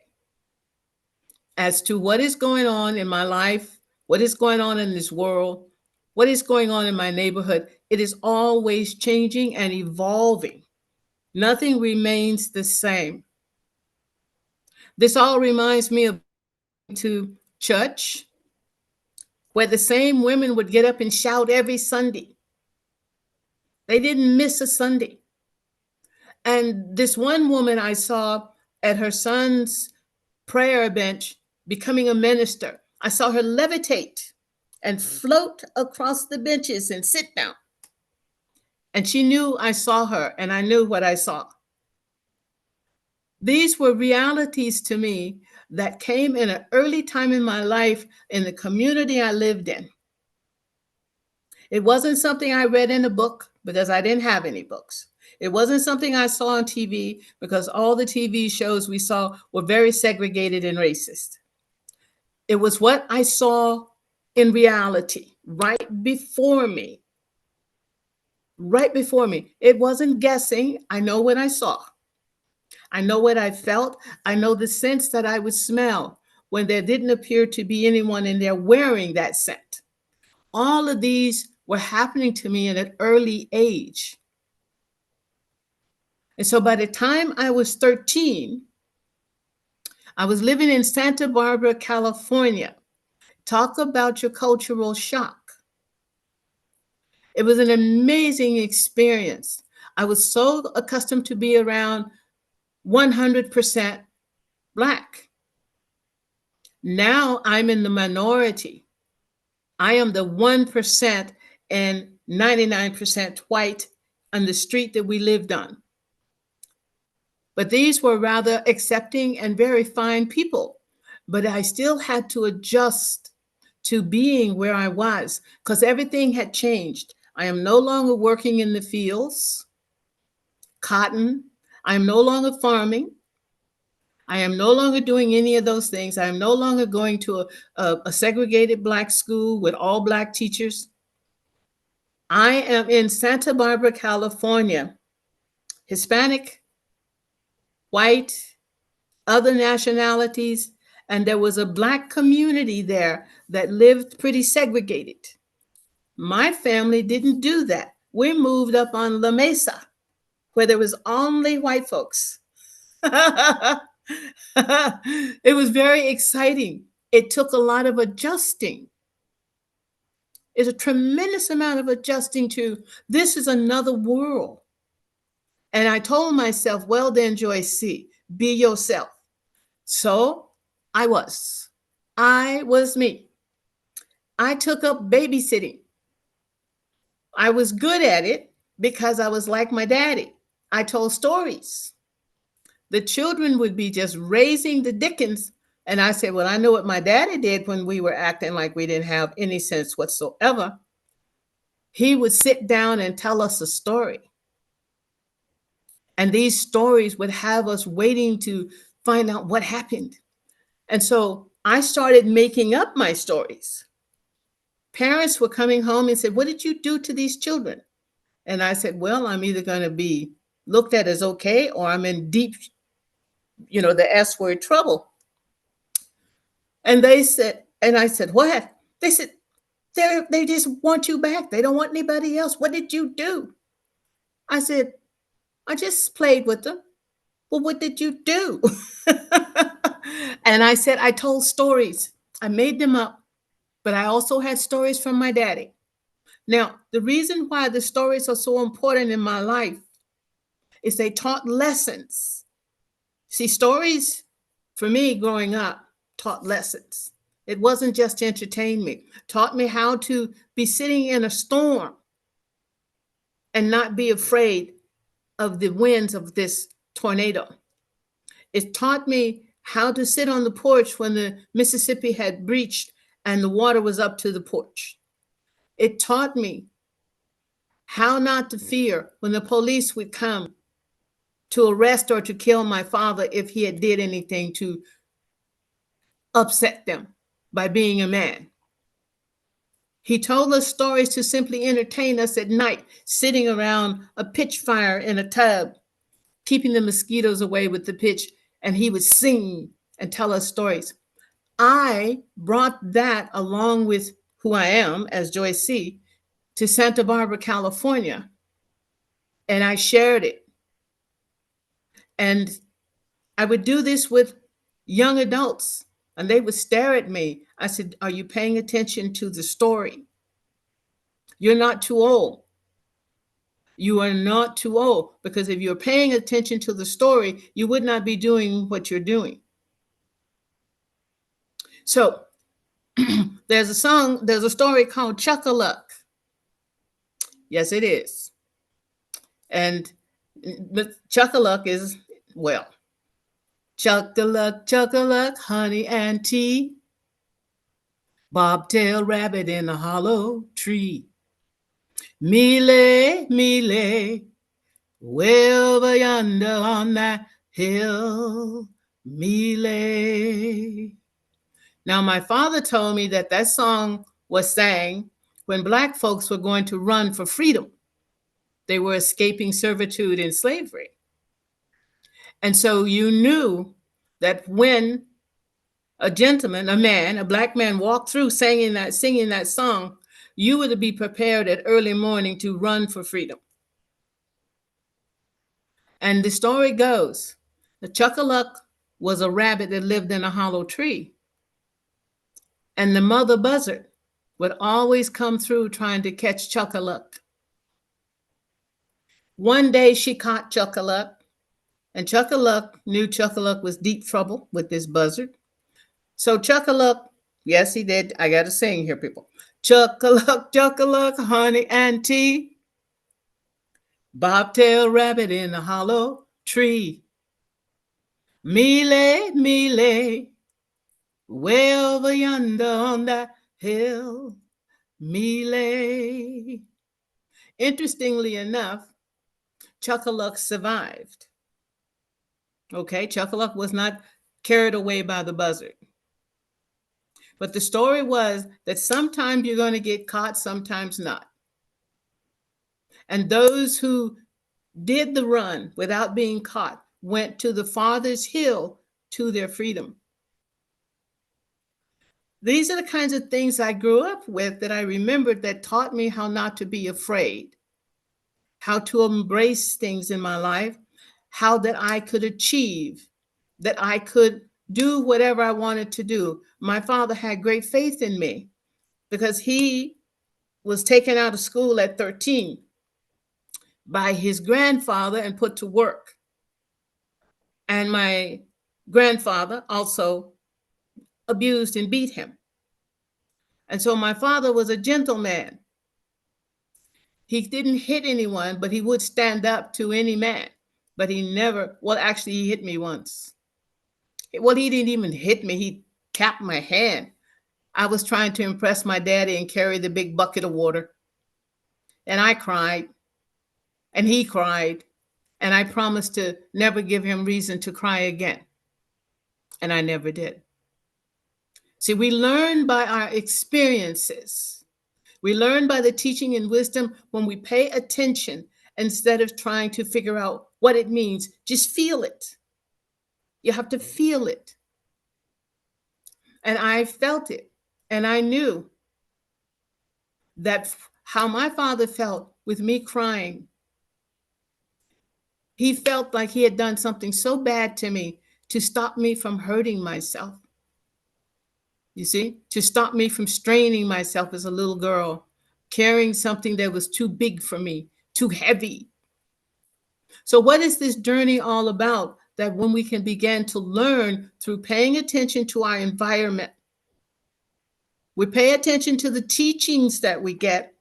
As to what is going on in my life, what is going on in this world, what is going on in my neighborhood, it is always changing and evolving. Nothing remains the same. This all reminds me of to church, where the same women would get up and shout every Sunday. They didn't miss a Sunday. And this one woman I saw at her son's prayer bench becoming a minister, I saw her levitate and float across the benches and sit down. And she knew I saw her, and I knew what I saw. These were realities to me that came in an early time in my life in the community I lived in. It wasn't something I read in a book because I didn't have any books. It wasn't something I saw on TV because all the TV shows we saw were very segregated and racist. It was what I saw in reality right before me. Right before me. It wasn't guessing. I know what I saw. I know what I felt. I know the scents that I would smell when there didn't appear to be anyone in there wearing that scent. All of these were happening to me at an early age. And so by the time I was 13, I was living in Santa Barbara, California. Talk about your cultural shock. It was an amazing experience. I was so accustomed to be around 100% Black. Now I'm in the minority. I am the 1% and 99% white on the street that we lived on. But these were rather accepting and very fine people. But I still had to adjust to being where I was because everything had changed. I am no longer working in the fields, cotton. I am no longer farming. I am no longer doing any of those things. I am no longer going to a segregated Black school with all Black teachers. I am in Santa Barbara, California, Hispanic, white, other nationalities, and there was a Black community there that lived pretty segregated. My family didn't do that. We moved up on La Mesa, where there was only white folks. It was very exciting. It took a lot of adjusting. It's a tremendous amount of adjusting to this is another world. And I told myself, well, then, Joyce C, be yourself. So I was me. I took up babysitting. I was good at it because I was like my daddy. I told stories. The children would be just raising the dickens. And I said, well, I know what my daddy did when we were acting like we didn't have any sense whatsoever. He would sit down and tell us a story. And these stories would have us waiting to find out what happened. And so I started making up my stories. Parents were coming home and said, what did you do to these children? And I said, well, I'm either going to be looked at as okay, or I'm in deep, the S word trouble. And they said, and I said, what? They said, they just want you back. They don't want anybody else. What did you do? I said, I just played with them. Well, what did you do? And I said, I told stories. I made them up, but I also had stories from my daddy. Now, the reason why the stories are so important in my life is they taught lessons. See, stories for me growing up taught lessons. It wasn't just to entertain me. Taught me how to be sitting in a storm and not be afraid of the winds of this tornado. It taught me how to sit on the porch when the Mississippi had breached and the water was up to the porch. It taught me how not to fear when the police would come to arrest or to kill my father if he had did anything to upset them by being a man. He told us stories to simply entertain us at night, sitting around a pitch fire in a tub, keeping the mosquitoes away with the pitch, and he would sing and tell us stories. I brought that along with who I am as Joyce C to Santa Barbara, California, and I shared it. And I would do this with young adults, and they would stare at me. I said, are you paying attention to the story? You're not too old. You are not too old, because if you're paying attention to the story, you would not be doing what you're doing. So there's a story called Chuck-a-Luck. Yes, it is. And Chuck-a-Luck is, well, Chuck-a-Luck, honey and tea. Bobtail rabbit in a hollow tree. Me lay, way over yonder on that hill. Me lay. Now, my father told me that that song was sang when Black folks were going to run for freedom. They were escaping servitude and slavery. And so you knew that when a gentleman, a Black man walked through singing that song, you were to be prepared at early morning to run for freedom. And the story goes, the Chuck-a-Luck was a rabbit that lived in a hollow tree. And the mother buzzard would always come through trying to catch Chuck-a-Luck. One day she caught Chuck-a-Luck, and Chuck-a-Luck knew Chuck-a-Luck was deep trouble with this buzzard. So Chuck-a-Luck, yes, he did. I got to sing here, people. Chuck-a-Luck, honey and tea. Bobtail rabbit in a hollow tree. Me lay, way over yonder on that hill. Me lay. Interestingly enough, Chuck-a-Luck survived. Okay, Chuck-a-Luck was not carried away by the buzzard. But the story was that sometimes you're going to get caught, sometimes not. And those who did the run without being caught went to the farthest hill to their freedom. These are the kinds of things I grew up with that I remembered that taught me how not to be afraid, how to embrace things in my life, how that I could achieve, that I could do whatever I wanted to do. My father had great faith in me because he was taken out of school at 13 by his grandfather and put to work. And my grandfather also abused and beat him. And so my father was a gentleman. He didn't hit anyone, but he would stand up to any man. But he never, well, actually, he hit me once. Well, he didn't even hit me. He tapped my hand. I was trying to impress my daddy and carry the big bucket of water. And I cried. And he cried. And I promised to never give him reason to cry again. And I never did. See, we learn by our experiences. We learn by the teaching and wisdom when we pay attention instead of trying to figure out what it means. Just feel it. You have to feel it. And I felt it. And I knew that how my father felt with me crying. He felt like he had done something so bad to me to stop me from hurting myself. You see, to stop me from straining myself as a little girl, carrying something that was too big for me, too heavy. So what is this journey all about? That when we can begin to learn through paying attention to our environment, we pay attention to the teachings that we get,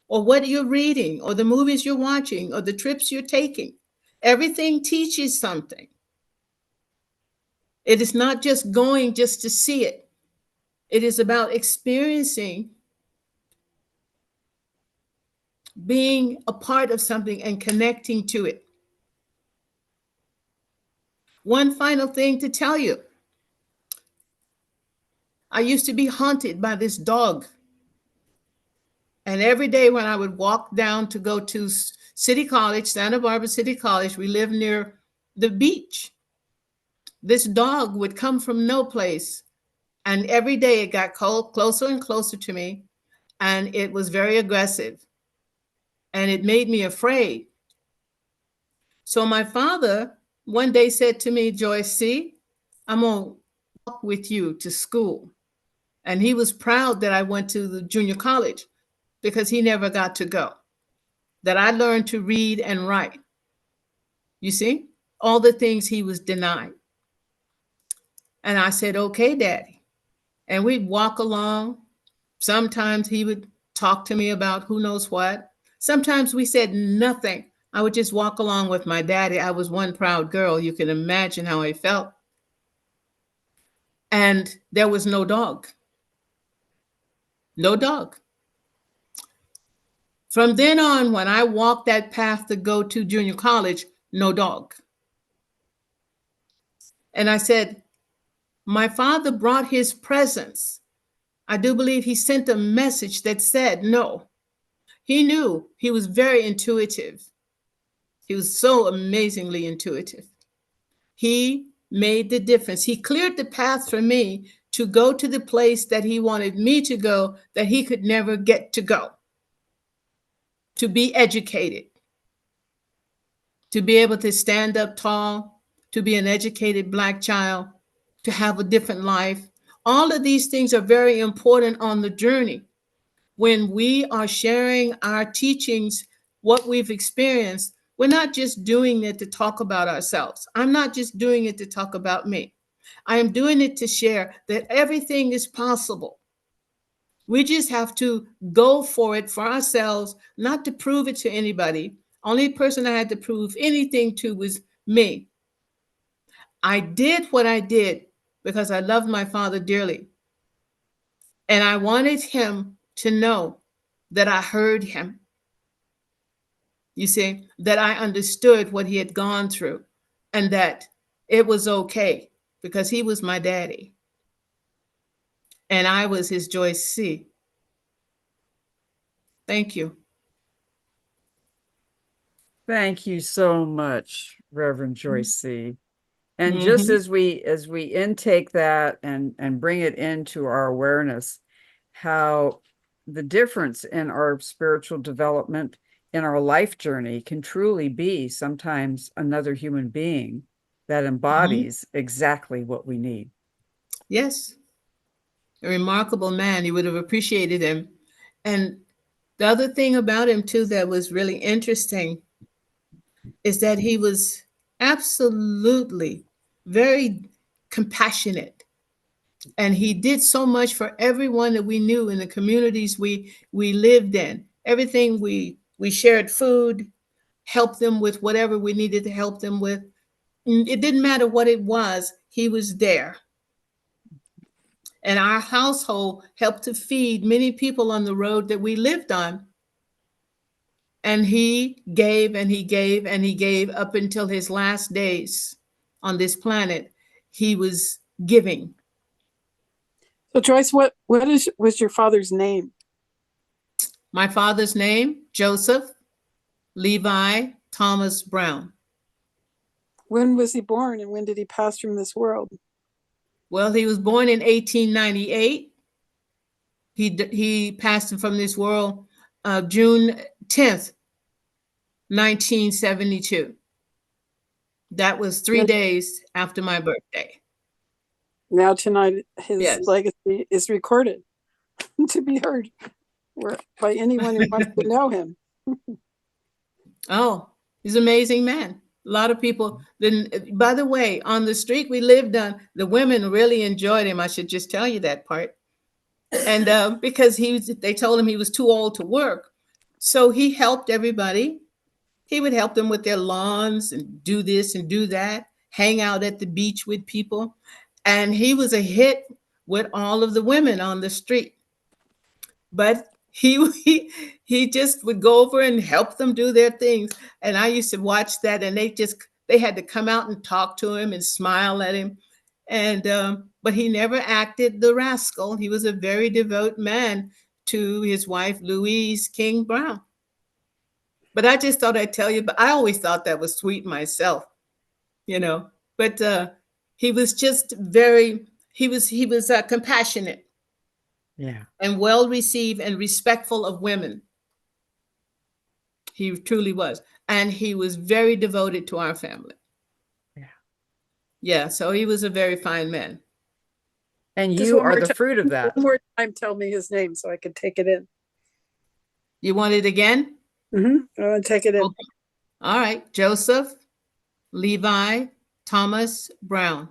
or what you're reading, or the movies you're watching, or the trips you're taking. Everything teaches something. It is not just going just to see it. It is about experiencing, being a part of something and connecting to it. One final thing to tell you. I used to be haunted by this dog. And every day when I would walk down to go to City College, Santa Barbara City College, we live near the beach. This dog would come from no place. And every day it got closer and closer to me. And it was very aggressive. And it made me afraid. So my father one day said to me, Joyce C, I'm going to walk with you to school. And he was proud that I went to the junior college because he never got to go, that I learned to read and write. You see, all the things he was denied. And I said, okay, Daddy. And we'd walk along. Sometimes he would talk to me about who knows what. Sometimes we said nothing. I would just walk along with my daddy. I was one proud girl. You can imagine how I felt. And there was no dog. No dog. From then on, when I walked that path to go to junior college, no dog. And I said, my father brought his presence. I do believe he sent a message that said no. He knew. He was very intuitive. He was so amazingly intuitive. He made the difference. He cleared the path for me to go to the place that he wanted me to go, that he could never get to go. To be educated, to be able to stand up tall, to be an educated Black child, to have a different life. All of these things are very important on the journey. When we are sharing our teachings, what we've experienced, we're not just doing it to talk about ourselves. I'm not just doing it to talk about me. I am doing it to share that everything is possible. We just have to go for it for ourselves, not to prove it to anybody. Only person I had to prove anything to was me. I did what I did because I loved my father dearly. And I wanted him to know that I heard him. You see, that I understood what he had gone through and that it was okay because he was my daddy. And I was his Joyce C. Thank you. Thank you so much, Reverend Joyce C. And just as we intake that and bring it into our awareness, how the difference in our spiritual development in our life journey can truly be sometimes another human being that embodies exactly what we need. Yes. A remarkable man. You would have appreciated him. And the other thing about him, too, that was really interesting is that he was absolutely very compassionate. And he did so much for everyone that we knew in the communities we lived in. Everything we shared food, helped them with whatever we needed to help them with. It didn't matter what it was, he was there. And our household helped to feed many people on the road that we lived on. And he gave and he gave and he gave up until his last days on this planet. He was giving. So Joyce, was your father's name? My father's name, Joseph Levi Thomas Brown. When was he born and when did he pass from this world? Well, he was born in 1898. He passed from this world June 10th, 1972. That was 3 days after my birthday. Now tonight, his Yes. legacy is recorded to be heard by anyone who wants to know him. Oh, he's an amazing man. A lot of people. Then, by the way, on the street we lived on, the women really enjoyed him. I should just tell you that part. And because they told him he was too old to work, so he helped everybody. He would help them with their lawns and do this and do that, hang out at the beach with people. And he was a hit with all of the women on the street. But he just would go over and help them do their things. And I used to watch that, and they had to come out and talk to him and smile at him. And but he never acted the rascal. He was a very devout man to his wife, Louise King Brown. But I just thought I'd tell you, but I always thought that was sweet myself, you know. But he was just he was compassionate. Yeah. And well received and respectful of women. He truly was. And he was very devoted to our family. Yeah. Yeah, so he was a very fine man. And Just you one are more the time. fruit of that. One more time, tell me his name so I can take it in. You want it again? I want to take it in. Okay. All right. Joseph, Levi, Thomas, Brown.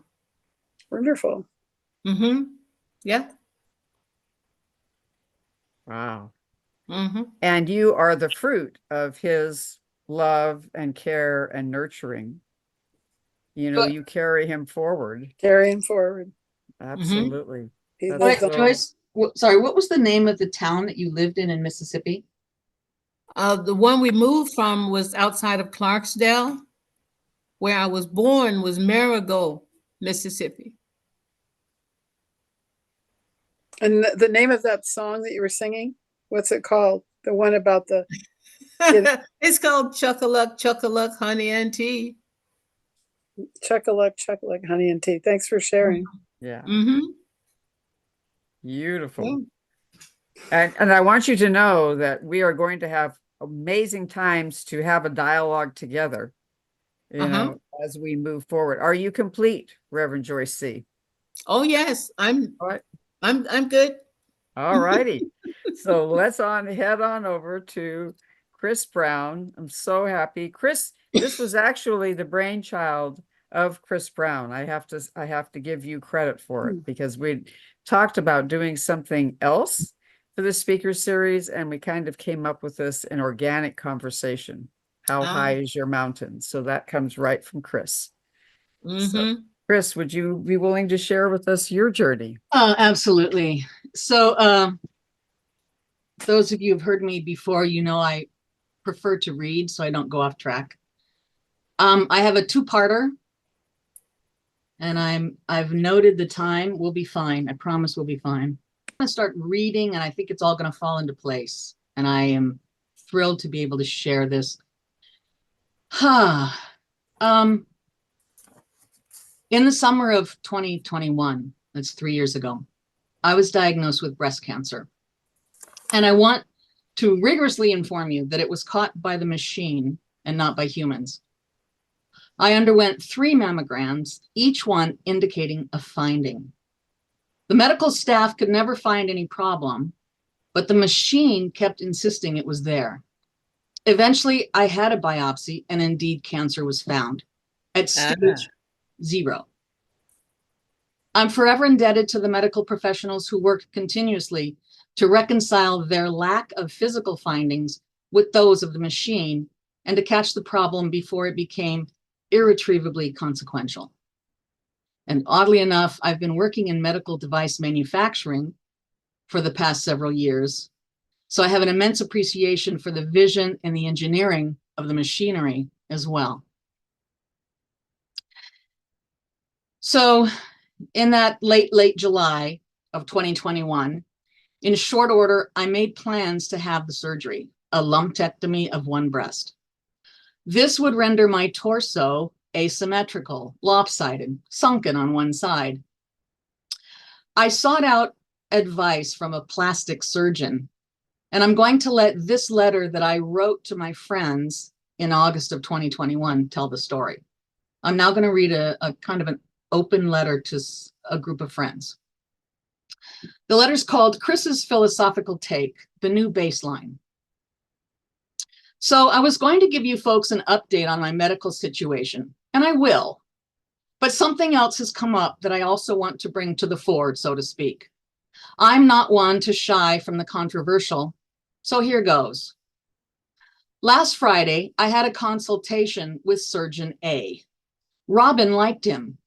Wonderful. Mm-hmm. Yeah. Wow. Mm-hmm. And you are the fruit of his love and care and nurturing. You know, But- you carry him forward. Carry him forward. Absolutely. He That's lives so- on. Joyce, sorry, what was the name of the town that you lived in Mississippi? The one we moved from was outside of Clarksdale. Where I was born was Marigold, Mississippi. And the name of that song that you were singing, what's it called? The one about the It's called Chuck-a-Luck, Chuck-a-Luck, Honey and Tea. Chuck-a-luck, honey and tea. Thanks for sharing. Yeah. Mm-hmm. Beautiful. And I want you to know that we are going to have amazing times to have a dialogue together, you know, as we move forward. Are you complete, Reverend Joyce C? Oh yes, I'm All right. I'm good. All righty. So let's head on over to Chris Brown. I'm so happy. Chris, this was actually the brainchild of Chris Brown. I have to give you credit for it because we talked about doing something else for the speaker series, and we kind of came up with this in organic conversation. How high is your mountain? So that comes right from Chris. So, Chris, would you be willing to share with us your journey? Absolutely. So those of you who've heard me before, you know I prefer to read so I don't go off track. I have a two-parter, and I've noted the time. We'll be fine. I promise we'll be fine. I'm gonna start reading, and I think it's all gonna fall into place. And I am thrilled to be able to share this. In the summer of 2021, that's 3 years ago, I was diagnosed with breast cancer. And I want to rigorously inform you that it was caught by the machine and not by humans. I underwent 3 mammograms, each one indicating a finding. The medical staff could never find any problem, but the machine kept insisting it was there. Eventually, I had a biopsy, and indeed cancer was found at stage 0. I'm forever indebted to the medical professionals who worked continuously to reconcile their lack of physical findings with those of the machine and to catch the problem before it became irretrievably consequential. And oddly enough, I've been working in medical device manufacturing for the past several years. So I have an immense appreciation for the vision and the engineering of the machinery as well. So in that late July of 2021, in short order, I made plans to have the surgery, a lumpectomy of one breast. This would render my torso asymmetrical, lopsided, sunken on one side. I sought out advice from a plastic surgeon, and I'm going to let this letter that I wrote to my friends in August of 2021 tell the story. I'm now going to read a kind of an open letter to a group of friends. The letter's called Chris's Philosophical Take, the New Baseline. So I was going to give you folks an update on my medical situation, and I will, but something else has come up that I also want to bring to the fore, so to speak. I'm not one to shy from the controversial, so here goes. Last Friday, I had a consultation with Surgeon A. Robin liked him.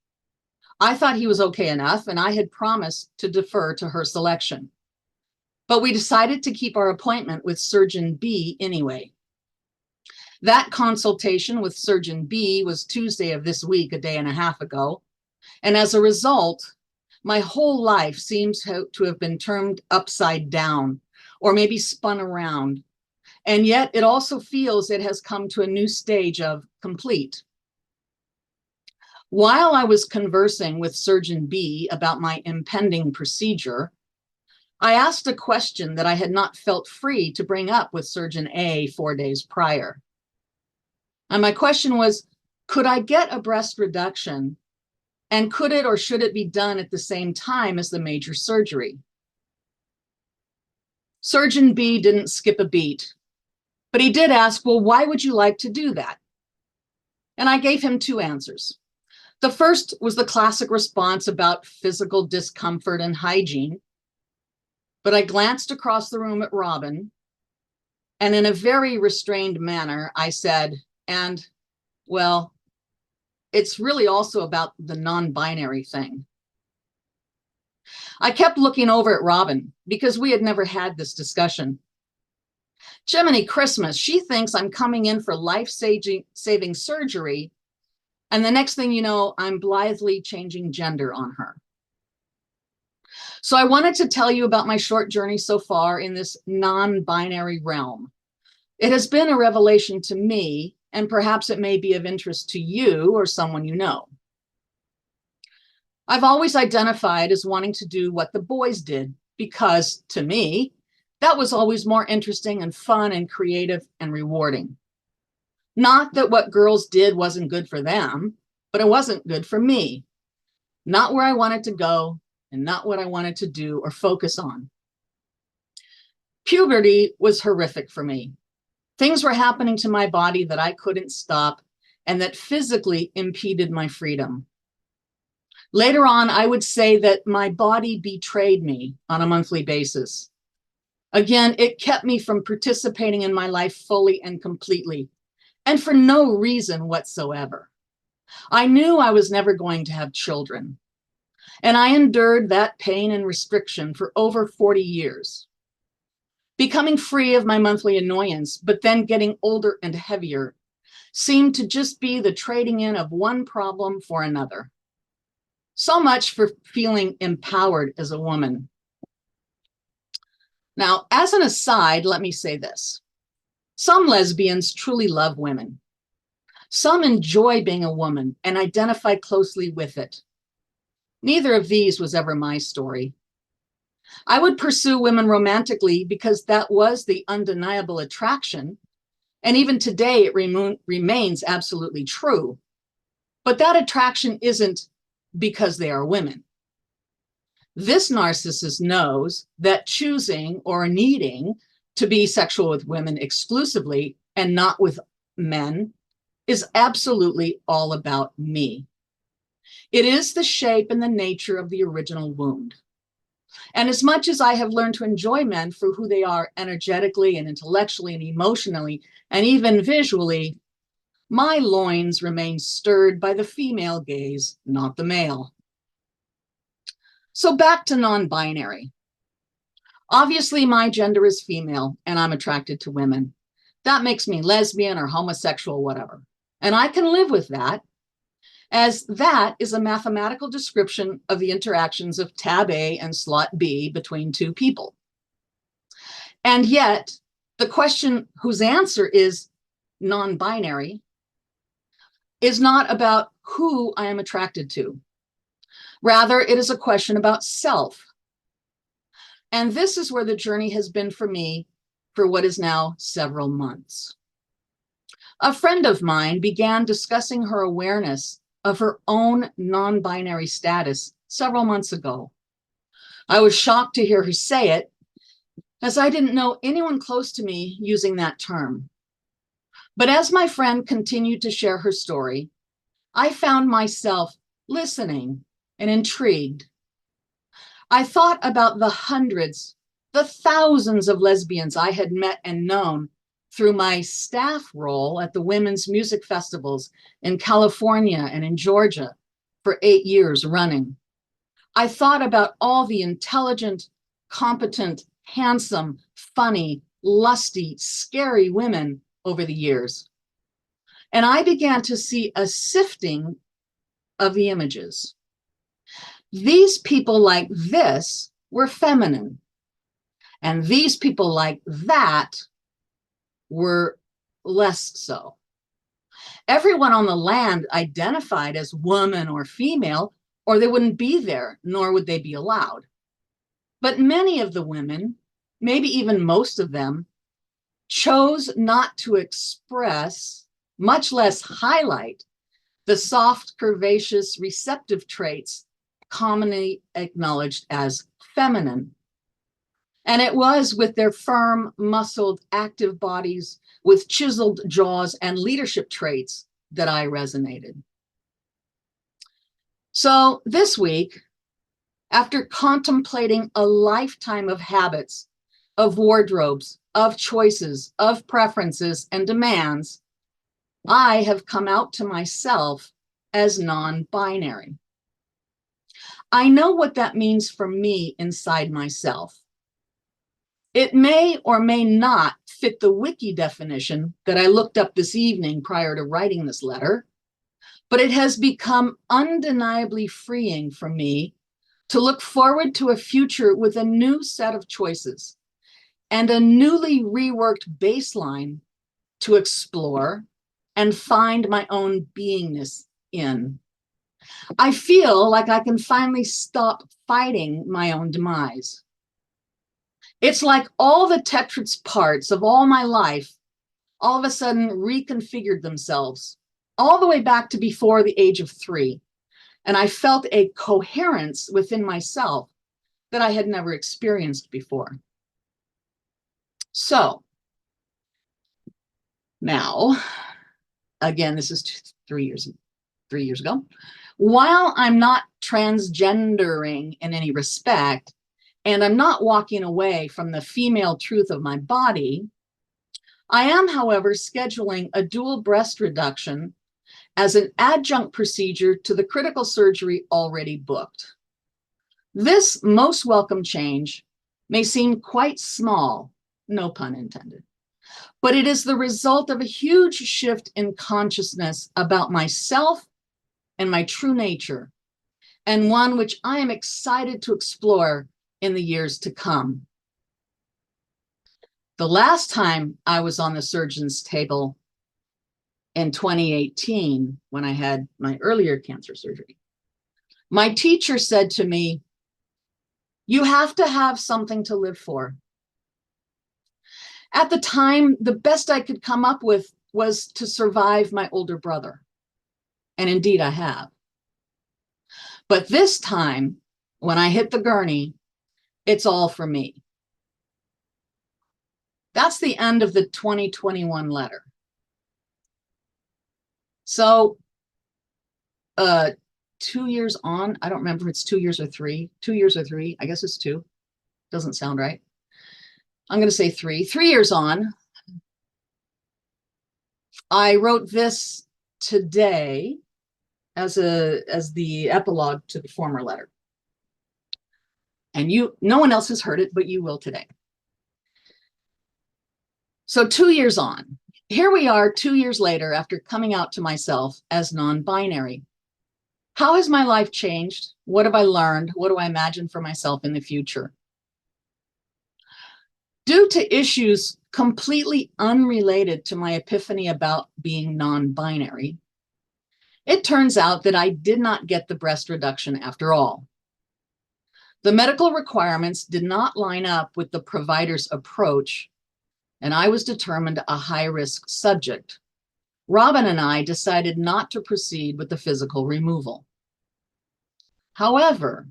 I thought he was okay enough, and I had promised to defer to her selection. But we decided to keep our appointment with Surgeon B anyway. That consultation with Surgeon B was Tuesday of this week, a day and a half ago. And as a result, my whole life seems to have been turned upside down or maybe spun around. And yet it also feels it has come to a new stage of complete. While I was conversing with Surgeon B about my impending procedure, I asked a question that I had not felt free to bring up with Surgeon A 4 days prior. And my question was, could I get a breast reduction And could it or should it be done at the same time as the major surgery? Surgeon B didn't skip a beat, but he did ask, well, why would you like to do that? And I gave him two answers. The first was the classic response about physical discomfort and hygiene. But I glanced across the room at Robin, and in a very restrained manner, I said, and, well, it's really also about the non-binary thing. I kept looking over at Robin because we had never had this discussion. Jiminy Christmas, she thinks I'm coming in for life-saving surgery, and the next thing you know, I'm blithely changing gender on her. So I wanted to tell you about my short journey so far in this non-binary realm. It has been a revelation to me, and perhaps it may be of interest to you or someone you know. I've always identified as wanting to do what the boys did because, to me, that was always more interesting and fun and creative and rewarding. Not that what girls did wasn't good for them, but it wasn't good for me. Not where I wanted to go and not what I wanted to do or focus on. Puberty was horrific for me. Things were happening to my body that I couldn't stop and that physically impeded my freedom. Later on, I would say that my body betrayed me on a monthly basis. Again, it kept me from participating in my life fully and completely, and for no reason whatsoever. I knew I was never going to have children, and I endured that pain and restriction for over 40 years. Becoming free of my monthly annoyance, but then getting older and heavier, seemed to just be the trading in of one problem for another. So much for feeling empowered as a woman. Now, as an aside, let me say this. Some lesbians truly love women. Some enjoy being a woman and identify closely with it. Neither of these was ever my story. I would pursue women romantically because that was the undeniable attraction, and even today it remains absolutely true. But that attraction isn't because they are women. This narcissist knows that choosing or needing to be sexual with women exclusively and not with men is absolutely all about me. It is the shape and the nature of the original wound. And as much as I have learned to enjoy men for who they are energetically and intellectually and emotionally and even visually, my loins remain stirred by the female gaze, not the male. So back to non-binary. Obviously, my gender is female and I'm attracted to women. That makes me lesbian or homosexual, whatever. And I can live with that, as that is a mathematical description of the interactions of tab A and slot B between two people. And yet, the question whose answer is non-binary is not about who I am attracted to. Rather, it is a question about self. And this is where the journey has been for me for what is now several months. A friend of mine began discussing her awareness of her own non-binary status several months ago. I was shocked to hear her say it, as I didn't know anyone close to me using that term. But as my friend continued to share her story, I found myself listening and intrigued. I thought about the hundreds, the thousands of lesbians I had met and known through my staff role at the women's music festivals in California and in Georgia for 8 years running. I thought about all the intelligent, competent, handsome, funny, lusty, scary women over the years. And I began to see a sifting of the images. These people like this were feminine, and these people like that were less so. Everyone on the land identified as woman or female, or they wouldn't be there, nor would they be allowed. But many of the women, maybe even most of them, chose not to express, much less highlight, the soft, curvaceous, receptive traits commonly acknowledged as feminine. And it was with their firm, muscled, active bodies with chiseled jaws and leadership traits that I resonated. So this week, after contemplating a lifetime of habits, of wardrobes, of choices, of preferences and demands, I have come out to myself as non-binary. I know what that means for me inside myself. It may or may not fit the wiki definition that I looked up this evening prior to writing this letter, but it has become undeniably freeing for me to look forward to a future with a new set of choices and a newly reworked baseline to explore and find my own beingness in. I feel like I can finally stop fighting my own demise. It's like all the Tetris parts of all my life all of a sudden reconfigured themselves all the way back to before the age of 3. And I felt a coherence within myself that I had never experienced before. So now, again, this is 3 years ago. While I'm not transgendering in any respect, and I'm not walking away from the female truth of my body, I am, however, scheduling a dual breast reduction as an adjunct procedure to the critical surgery already booked. This most welcome change may seem quite small, no pun intended, but it is the result of a huge shift in consciousness about myself and my true nature, and one which I am excited to explore in the years to come. The last time I was on the surgeon's table in 2018, when I had my earlier cancer surgery, my teacher said to me, "You have to have something to live for." At the time, the best I could come up with was to survive my older brother. And indeed I have. But this time, when I hit the gurney, it's all for me. That's the end of the 2021 letter. So 2 years on, I don't remember if it's 2 years or 3. 2 years or 3, I guess it's 2. Doesn't sound right. I'm going to say 3. 3 years on, I wrote this today as the epilogue to the former letter. And no one else has heard it, but you will today. So 2 years on, here we are 2 years later after coming out to myself as non-binary. How has my life changed? What have I learned? What do I imagine for myself in the future? Due to issues completely unrelated to my epiphany about being non-binary, it turns out that I did not get the breast reduction after all. The medical requirements did not line up with the provider's approach, and I was determined a high-risk subject. Robin and I decided not to proceed with the physical removal. However,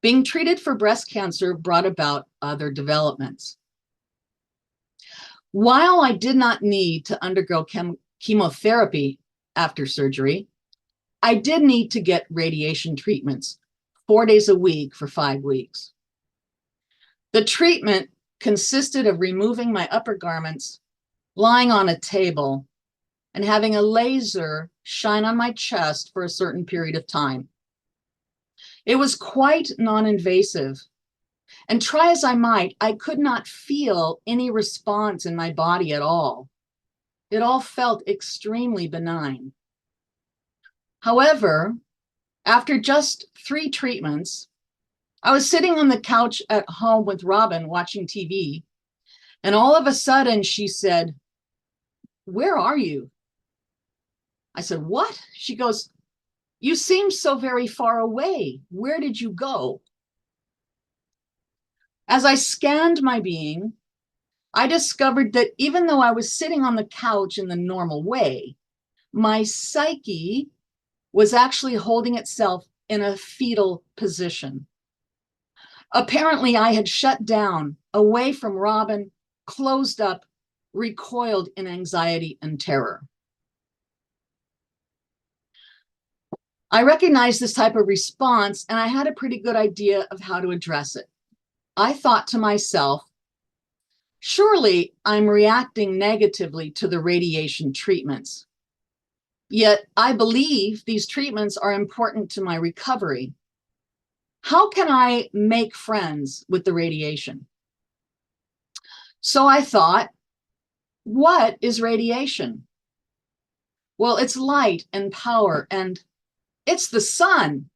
being treated for breast cancer brought about other developments. While I did not need to undergo chemotherapy after surgery, I did need to get radiation treatments 4 days a week for 5 weeks. The treatment consisted of removing my upper garments, lying on a table, and having a laser shine on my chest for a certain period of time. It was quite non-invasive, and try as I might, I could not feel any response in my body at all. It all felt extremely benign. However, after just 3 treatments, I was sitting on the couch at home with Robin watching TV, and all of a sudden she said, "Where are you?" I said, "What?" She goes, "You seem so very far away. Where did you go?" As I scanned my being, I discovered that even though I was sitting on the couch in the normal way, my psyche was actually holding itself in a fetal position. Apparently, I had shut down, away from Robin, closed up, recoiled in anxiety and terror. I recognized this type of response, and I had a pretty good idea of how to address it. I thought to myself, surely I'm reacting negatively to the radiation treatments. Yet I believe these treatments are important to my recovery. How can I make friends with the radiation? So I thought, what is radiation? Well, it's light and power, and it's the sun.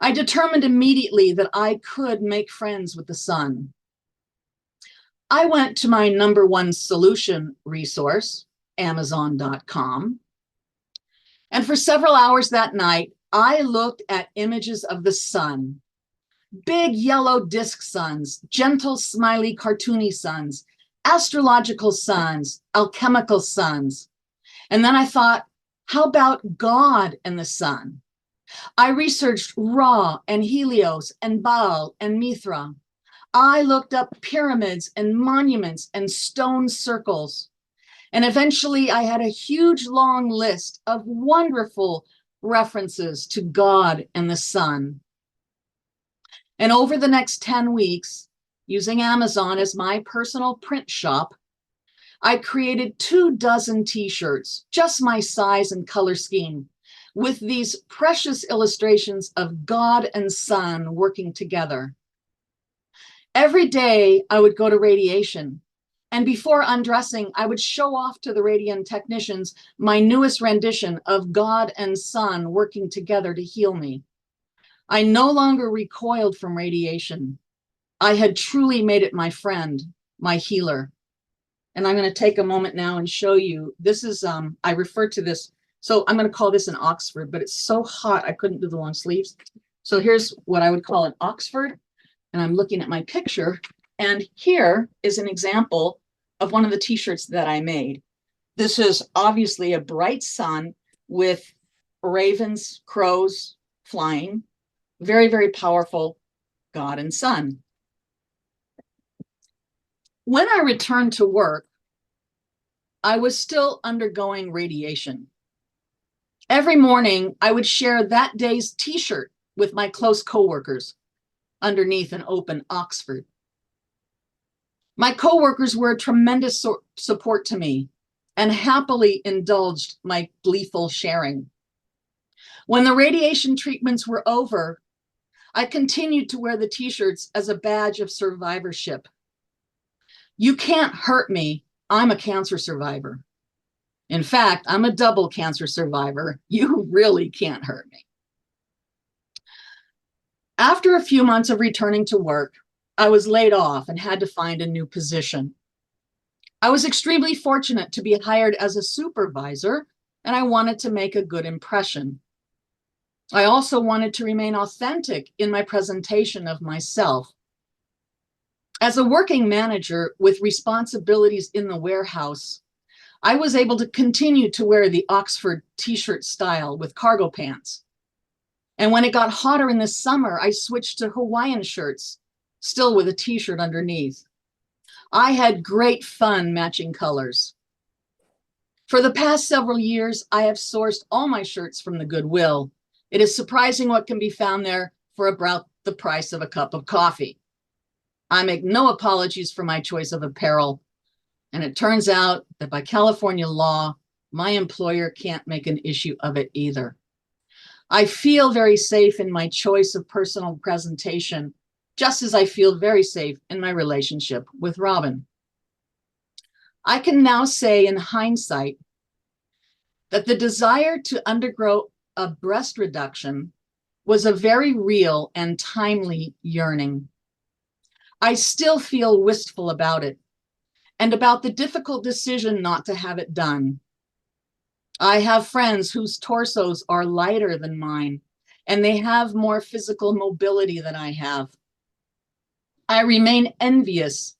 I determined immediately that I could make friends with the sun. I went to my #1 solution resource, Amazon.com. And for several hours that night, I looked at images of the sun. Big yellow disk suns, gentle, smiley, cartoony suns, astrological suns, alchemical suns. And then I thought, how about God and the sun? I researched Ra and Helios and Baal and Mithra. I looked up pyramids and monuments and stone circles. And eventually I had a huge long list of wonderful references to God and the sun. And over the next 10 weeks, using Amazon as my personal print shop, I created 24 t-shirts, just my size and color scheme, with these precious illustrations of God and sun working together. Every day I would go to radiation, and before undressing, I would show off to the radiant technicians my newest rendition of God and sun working together to heal me. I no longer recoiled from radiation. I had truly made it my friend, my healer. And I'm going to take a moment now and show you. This is, I refer to this, so I'm going to call this an Oxford, but it's so hot I couldn't do the long sleeves. So here's what I would call an Oxford. And I'm looking at my picture, and here is an example of one of the t-shirts that I made. This is obviously a bright sun with ravens, crows flying. Very, very powerful God and sun. When I returned to work, I was still undergoing radiation. Every morning, I would share that day's t-shirt with my close coworkers underneath an open Oxford. My coworkers were a tremendous support to me and happily indulged my gleeful sharing. When the radiation treatments were over, I continued to wear the t-shirts as a badge of survivorship. You can't hurt me. I'm a cancer survivor. In fact, I'm a double cancer survivor. You really can't hurt me. After a few months of returning to work, I was laid off and had to find a new position. I was extremely fortunate to be hired as a supervisor, and I wanted to make a good impression. I also wanted to remain authentic in my presentation of myself. As a working manager with responsibilities in the warehouse, I was able to continue to wear the Oxford t-shirt style with cargo pants. And when it got hotter in the summer, I switched to Hawaiian shirts, still with a t-shirt underneath. I had great fun matching colors. For the past several years, I have sourced all my shirts from the Goodwill. It is surprising what can be found there for about the price of a cup of coffee. I make no apologies for my choice of apparel. And it turns out that by California law, my employer can't make an issue of it either. I feel very safe in my choice of personal presentation, just as I feel very safe in my relationship with Robin. I can now say in hindsight that the desire to undergo a breast reduction was a very real and timely yearning. I still feel wistful about it and about the difficult decision not to have it done. I have friends whose torsos are lighter than mine, and they have more physical mobility than I have. I remain envious,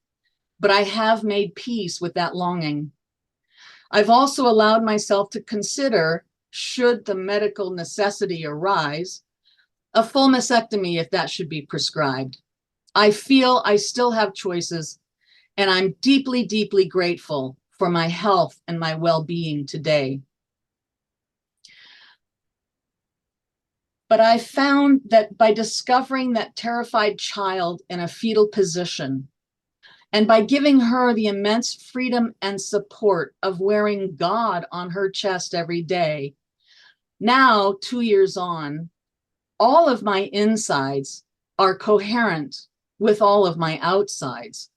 but I have made peace with that longing. I've also allowed myself to consider should the medical necessity arise, a full mastectomy if that should be prescribed. I feel I still have choices, and I'm deeply, deeply grateful for my health and my well-being today. But I found that by discovering that terrified child in a fetal position, and by giving her the immense freedom and support of wearing God on her chest every day, now 2 years on, all of my insides are coherent with all of my outsides.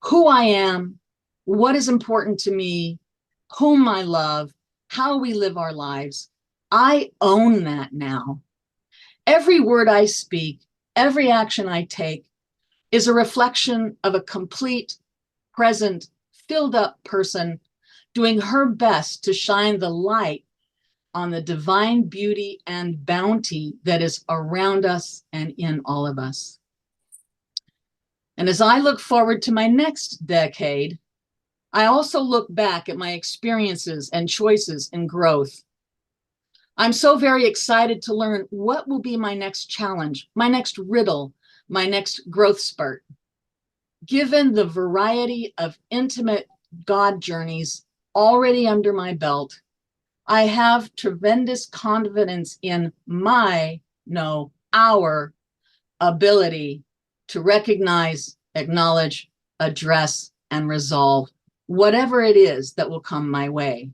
Who I am, what is important to me, whom I love, how we live our lives, I own that now. Every word I speak, every action I take is a reflection of a complete, present, filled up person doing her best to shine the light on the divine beauty and bounty that is around us and in all of us. And as I look forward to my next decade, I also look back at my experiences and choices and growth. I'm so very excited to learn what will be my next challenge, my next riddle, my next growth spurt. Given the variety of intimate God journeys already under my belt, I have tremendous confidence in our ability to recognize, acknowledge, address, and resolve whatever it is that will come my way.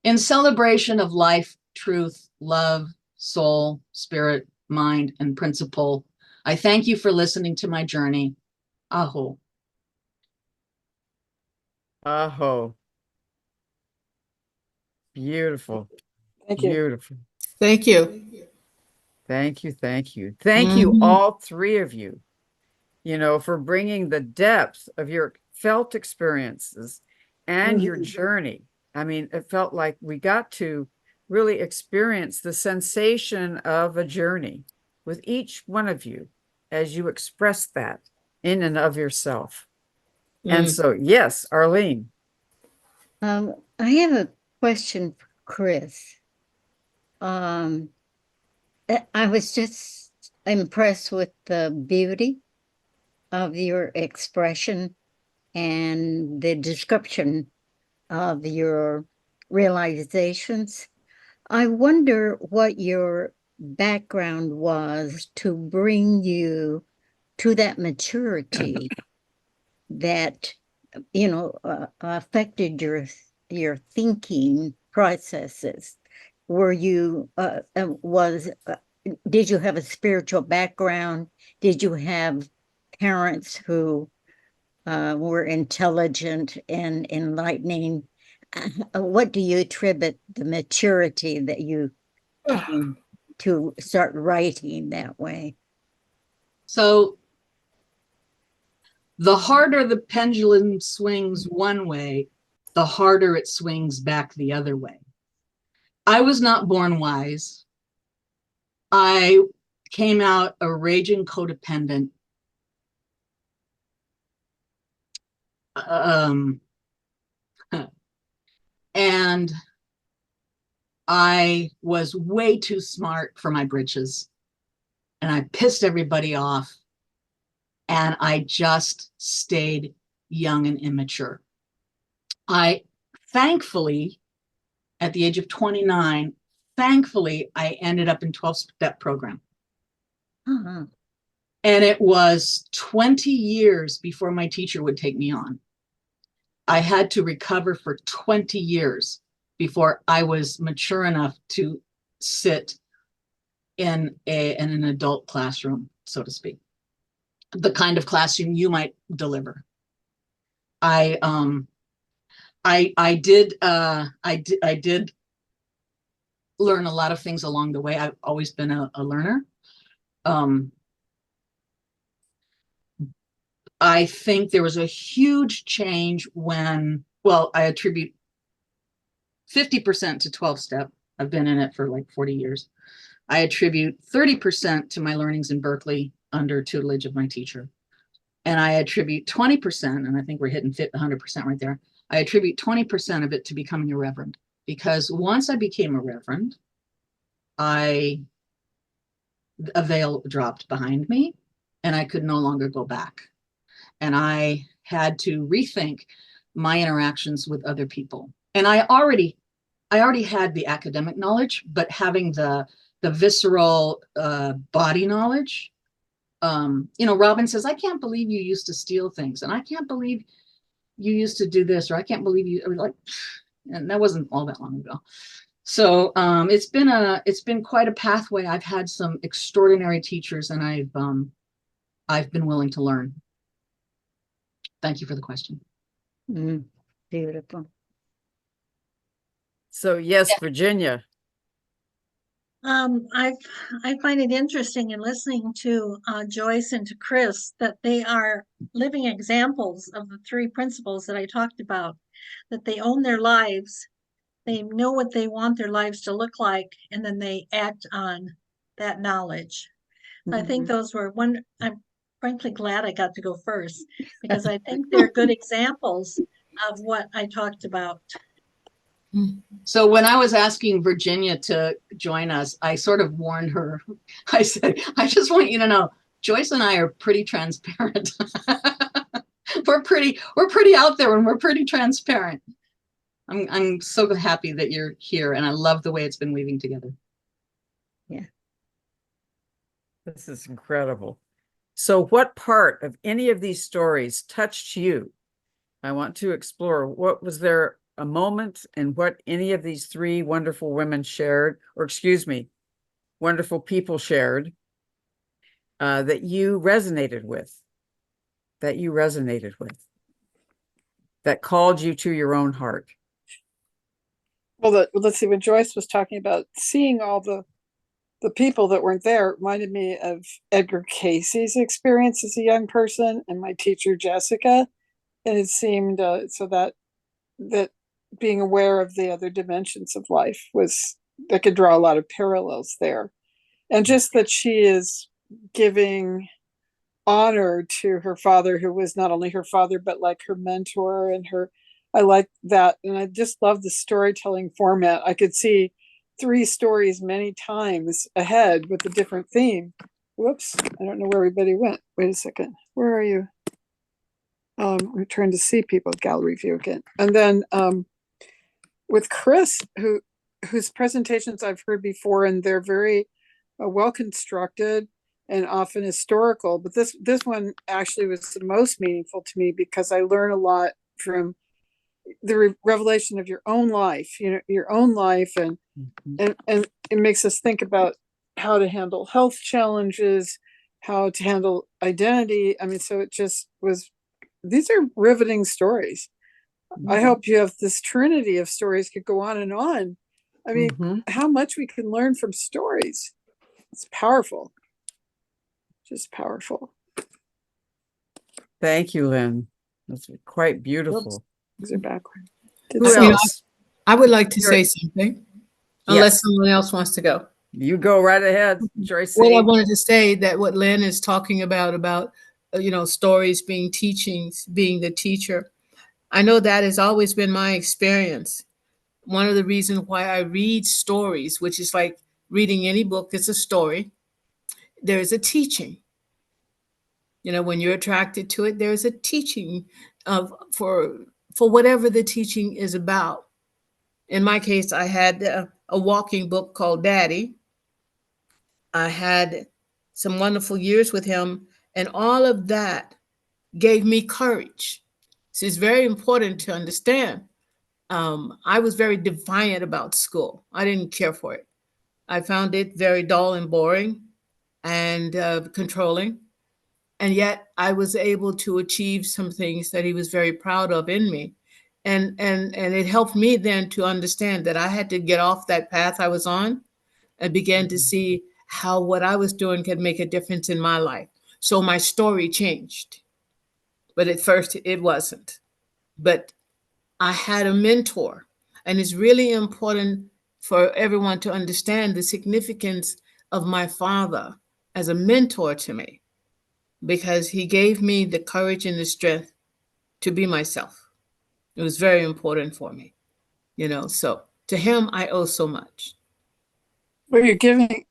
In celebration of life, truth, love, soul, spirit, mind, and principle, I thank you for listening to my journey. Aho. Aho. Beautiful. Thank you. Beautiful. Thank you. Thank you. Thank you. Thank you, Mhm. all three of you, for bringing the depth of your felt experiences and your journey. I mean, it felt like we got to really experience the sensation of a journey with each one of you as you express that in and of yourself. And so, yes, Arlene. I have a question for Chris. I was just impressed with the beauty of your expression and the description of your realizations. I wonder what your background was to bring you to that maturity that affected your thinking processes. Were you did you have a spiritual background? Did you have parents who were intelligent and enlightening? What do you attribute the maturity that you came to start writing that way? So the harder the pendulum swings one way, the harder it swings back the other way. I was not born wise. I came out a raging codependent. And I was way too smart for my britches. And I pissed everybody off. And I just stayed young and immature. I thankfully, at the age of 29, I ended up in 12-step program. Uh-huh. And it was 20 years before my teacher would take me on. I had to recover for 20 years before I was mature enough to sit in an adult classroom, so to speak, the kind of classroom you might deliver. I did learn a lot of things along the way. I've always been a learner. I think there was a huge change when, I attribute 50% to 12-step. I've been in it for like 40 years. I attribute 30% to my learnings in Berkeley under tutelage of my teacher. And I attribute 20%, and I think we're hitting 100% right there. I attribute 20% of it to becoming a reverend. because once I became a reverend, a veil dropped behind me and I could no longer go back. And I had to rethink my interactions with other people. And I already had the academic knowledge, but having the visceral body knowledge. Robin says, I can't believe you used to steal things, and I can't believe you used to do this, or I can't believe you, like, and that wasn't all that long ago. So it's been quite a pathway. I've had some extraordinary teachers, and I've been willing to learn. Thank you for the question. Beautiful. So yes, Virginia. I find it interesting in listening to Joyce and to Chris that they are living examples of the three principles that I talked about, that they own their lives, they know what they want their lives to look like, and then they act on that knowledge. I think those were I'm frankly glad I got to go first, because I think they're good examples of what I talked about. So when I was asking Virginia to join us, I sort of warned her. I said, I just want you to know, Joyce and I are pretty transparent. we're pretty out there, and we're pretty transparent. I'm so happy that you're here, and I love the way it's been weaving together. Yeah. This is incredible. So what part of any of these stories touched you? I want to explore, what was there a moment in what any of these three wonderful women shared, or excuse me, wonderful people shared, that you resonated with, that called you to your own heart? Well, let's see, when Joyce was talking about seeing all the people that weren't there, it reminded me of Edgar Casey's experience as a young person and my teacher, Jessica. And it seemed so that being aware of the other dimensions of life that could draw a lot of parallels there. And just that she is giving honor to her father, who was not only her father, but like her mentor and I like that. And I just love the storytelling format. I could see three stories many times ahead with a different theme. Whoops, I don't know where everybody went. Wait a second. Where are you? We're trying to see people, gallery view again. And then with Chris, whose presentations I've heard before, and they're very well constructed and often historical. But this one actually was the most meaningful to me, because I learn a lot from the revelation of your own life, your own life, and it makes us think about how to handle health challenges, how to handle identity. I mean, so it just was. These are riveting stories. I hope you have this trinity of stories, could go on and on. I mean, how much we can learn from stories. It's powerful. Just powerful. Thank you, Lynn. That's quite beautiful. These are backward. Who else? I would like to say something, unless Yes. someone else wants to go. You go right ahead, Joyce C. Well, I wanted to say that what Lynn is talking about stories being teachings, being the teacher. I know that has always been my experience. One of the reasons why I read stories, which is like reading any book, it's a story. There is a teaching. When you're attracted to it, there's a teaching for whatever the teaching is about. In my case, I had a walking book called Daddy. I had some wonderful years with him, and all of that gave me courage. So it's very important to understand. I was very defiant about school. I didn't care for it. I found it very dull and boring and controlling. And yet I was able to achieve some things that he was very proud of in me. And it helped me then to understand that I had to get off that path I was on and began to see how what I was doing could make a difference in my life. So my story changed. But at first it wasn't. But I had a mentor. And it's really important for everyone to understand the significance of my father as a mentor to me, because he gave me the courage and the strength to be myself. It was very important for me, so To him, I owe so much. Well,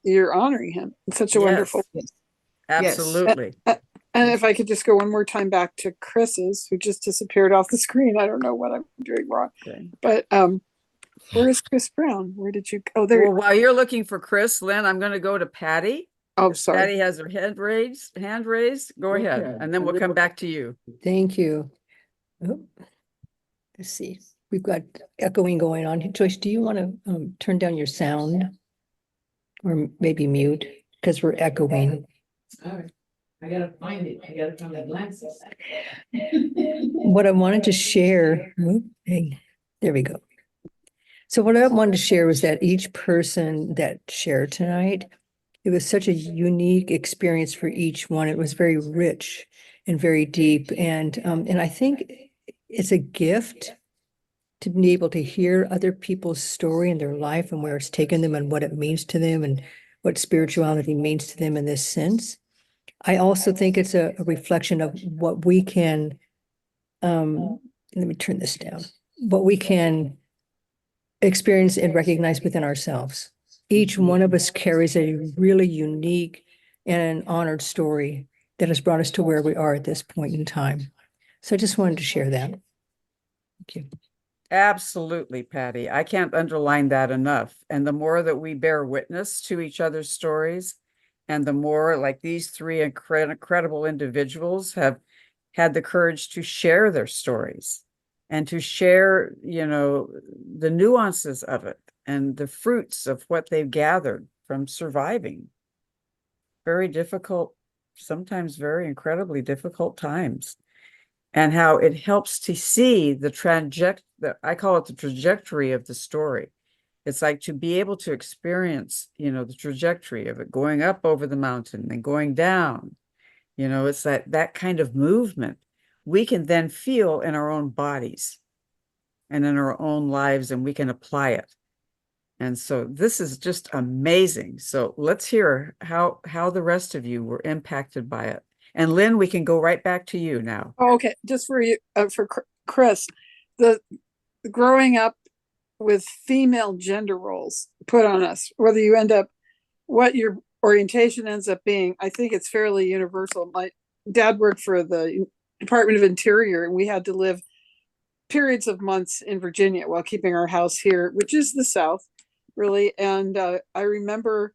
you're honoring him. It's such a wonderful. Yes, Yes. absolutely. And if I could just go one more time back to Chris's, who just disappeared off the screen. I don't know what I'm doing wrong. Okay. But where is Chris Brown? Where did you? Oh, there. Well, while you're looking for Chris, Lynn, I'm going to go to Patty. Oh, sorry. Patty has her hand raised. Go ahead, and then we'll come back to you. Thank you. Oh, let's see. We've got echoing going on. Joyce, do you want to turn down your sound? Or maybe mute, because we're echoing. All right. I gotta find it. I gotta find that glasses. What I wanted to share, hey, there we go. So what I wanted to share was that each person that shared tonight, it was such a unique experience for each one. It was very rich and very deep. And I think it's a gift to be able to hear other people's story in their life and where it's taken them and what it means to them and what spirituality means to them in this sense. I also think it's a reflection of what we can, let me turn this down, what we can experience and recognize within ourselves. Each one of us carries a really unique and an honored story that has brought us to where we are at this point in time. So I just wanted to share that. Thank you. Absolutely, Patty. I can't underline that enough. And the more that we bear witness to each other's stories, and the more like these three incredible individuals have had the courage to share their stories and to share, the nuances of it and the fruits of what they've gathered from surviving very difficult, sometimes very incredibly difficult times. And how it helps to see I call it the trajectory of the story. It's like to be able to experience, the trajectory of it going up over the mountain and going down. It's that kind of movement we can then feel in our own bodies and in our own lives, and we can apply it. And so this is just amazing. So let's hear how the rest of you were impacted by it. And Lynn, we can go right back to you now. Oh, okay, just for you, for Chris, the growing up with female gender roles put on us, whether you end up, what your orientation ends up being, I think it's fairly universal. My dad worked for the Department of Interior, and we had to live periods of months in Virginia while keeping our house here, which is the South, really. And I remember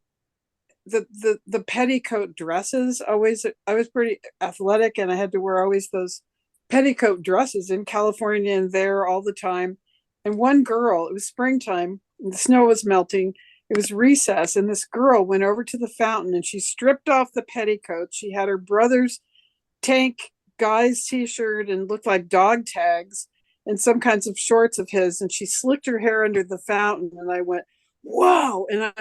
the petticoat dresses. I was pretty athletic, and I had to wear always those petticoat dresses in California and there all the time. And one girl, it was springtime, the snow was melting, it was recess, and this girl went over to the fountain and she stripped off the petticoat. She had her brother's tank guy's t-shirt and looked like dog tags and some kinds of shorts of his, and she slicked her hair under the fountain, and I went, whoa. And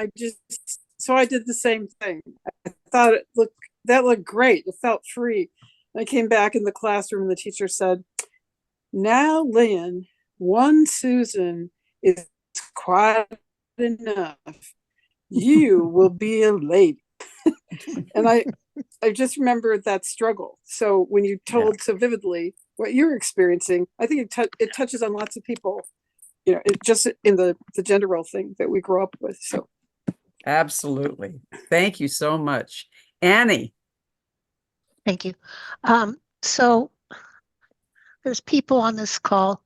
so I did the same thing. I thought that looked great. It felt free. I came back in the classroom and the teacher said, now, Lynn, one Susan is quite enough. You will be a lady. And I just remember that struggle. So when you told so vividly what you're experiencing, I think it touches on lots of people, just in the gender role thing that we grow up with. So absolutely. Thank you so much. Annie. Thank you. So there's people on this call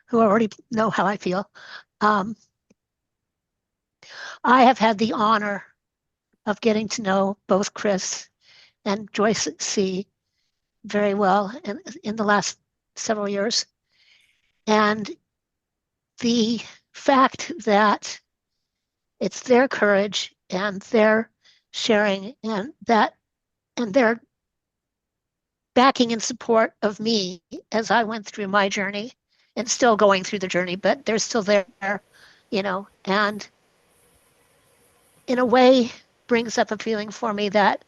who already know how I feel. I have had the honor of getting to know both Chris and Joyce C very well in the last several years. And the fact that it's their courage and their sharing and their backing and support of me as I went through my journey and still going through the journey, but they're still there, and in a way brings up a feeling for me that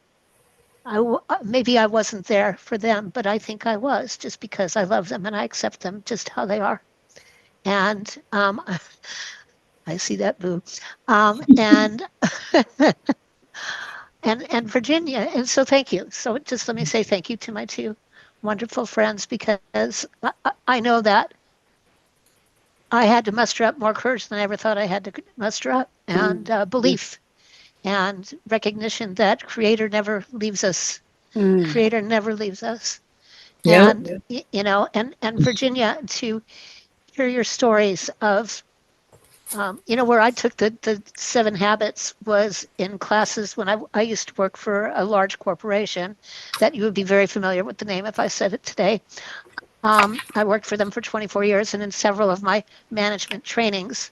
maybe I wasn't there for them, but I think I was, just because I love them and I accept them just how they are. And I see that boo. And and Virginia. And so thank you. So just let me say thank you to my two wonderful friends, because I know that I had to muster up more courage than I ever thought I had to muster up, and belief and recognition that Creator never leaves us. Creator never leaves us. Yeah. And you know, and Virginia, to hear your stories of you know, where I took the 7 habits was in classes when I used to work for a large corporation that you would be very familiar with the name if I said it today. I worked for them for 24 years, and in several of my management trainings,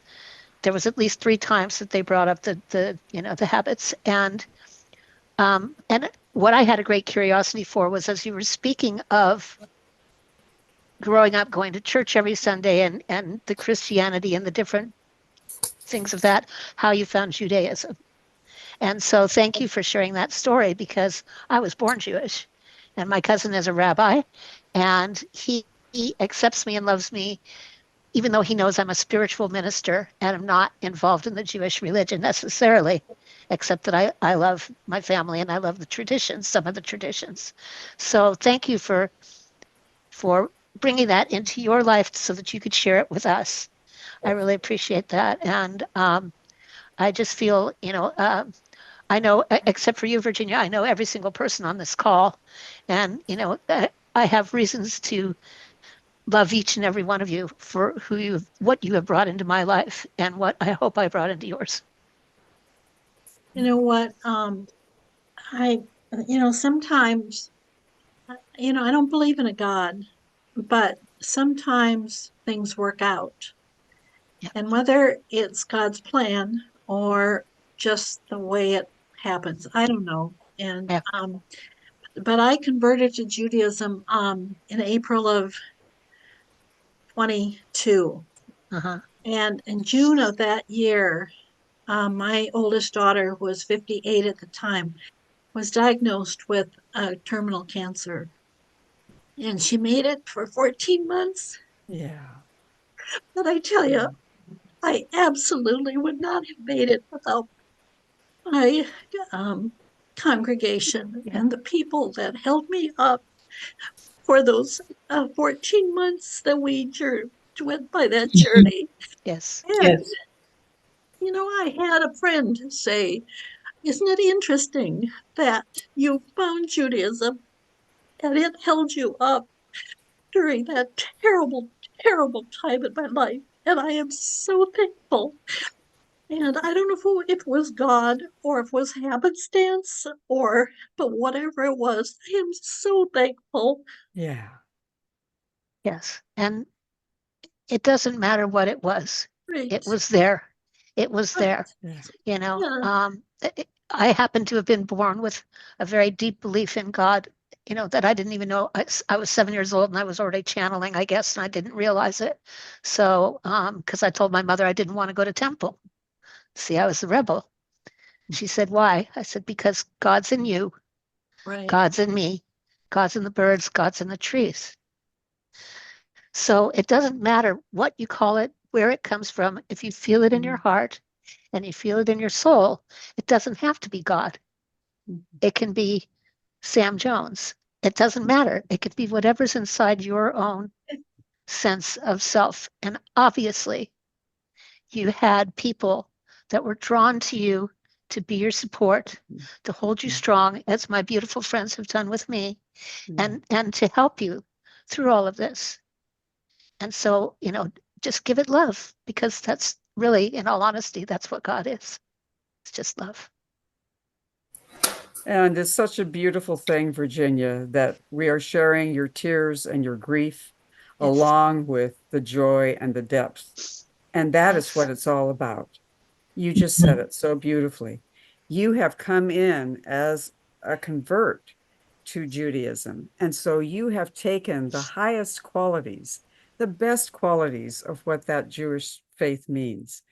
there was at least 3 times that they brought up the you know, the habits. And what I had a great curiosity for was, as you were speaking of growing up, going to church every Sunday, and the Christianity and the different things of that, how you found Judaism. And so thank you for sharing that story, because I was born Jewish and my cousin is a rabbi, and he accepts me and loves me even though he knows I'm a spiritual minister and I'm not involved in the Jewish religion necessarily, except that I love my family and I love the traditions, some of the traditions. So thank you for bringing that into your life so that you could share it with us. I really appreciate that. And I just feel, you know, I know, except for you, Virginia, I know every single person on this call. And, you know, I have reasons to love each and every one of you for what you have brought into my life and what I hope I brought into yours. You know what? I, sometimes, I don't believe in a God, but sometimes things work out. Yeah. And whether it's God's plan or just the way it happens, I don't know. And Yeah. but I converted to Judaism in April of 22. Uh-huh. And in June of that year, my oldest daughter, who was 58 at the time, was diagnosed with terminal cancer. And she made it for 14 months. Yeah. But I tell you, I absolutely would not have made it without my congregation Yeah. and the people that held me up for those 14 months that we went by that journey. Yes. And, I had a friend say, "Isn't it interesting that you found Judaism and it held you up during that terrible, terrible time in my life?" And I am so thankful. And I don't know if it was God or if it was happenstance but whatever it was, I am so thankful. Yeah. Yes. And it doesn't matter what it was. Right. It was there. It was Right. there. Yeah. You know, Yeah. I happen to have been born with a very deep belief in God, you know, that I didn't even know. I was 7 years old and I was already channeling, I guess, and I didn't realize it. So, because I told my mother I didn't want to go to temple. See, I was the rebel. She said, "Why?" I said, "Because God's in you, Right. God's in me, God's in the birds, God's in the trees." So it doesn't matter what you call it, where it comes from. If you feel it in your heart and you feel it in your soul, it doesn't have to be God. It can be Sam Jones. It doesn't matter. It could be whatever's inside your own sense of self. And obviously, you had people that were drawn to you to be your support, to hold you strong, as my beautiful friends have done with me, and to help you through all of this. And so, you know, just give it love, because that's really, in all honesty, that's what God is. It's just love. And it's such a beautiful thing, Virginia, that we are sharing your tears and your grief Yes. along with the joy and the depth. And that is Yes. what it's all about. You just said it so beautifully. You have come in as a convert to Judaism. And so you have taken the highest qualities, the best qualities of what that Jewish faith means.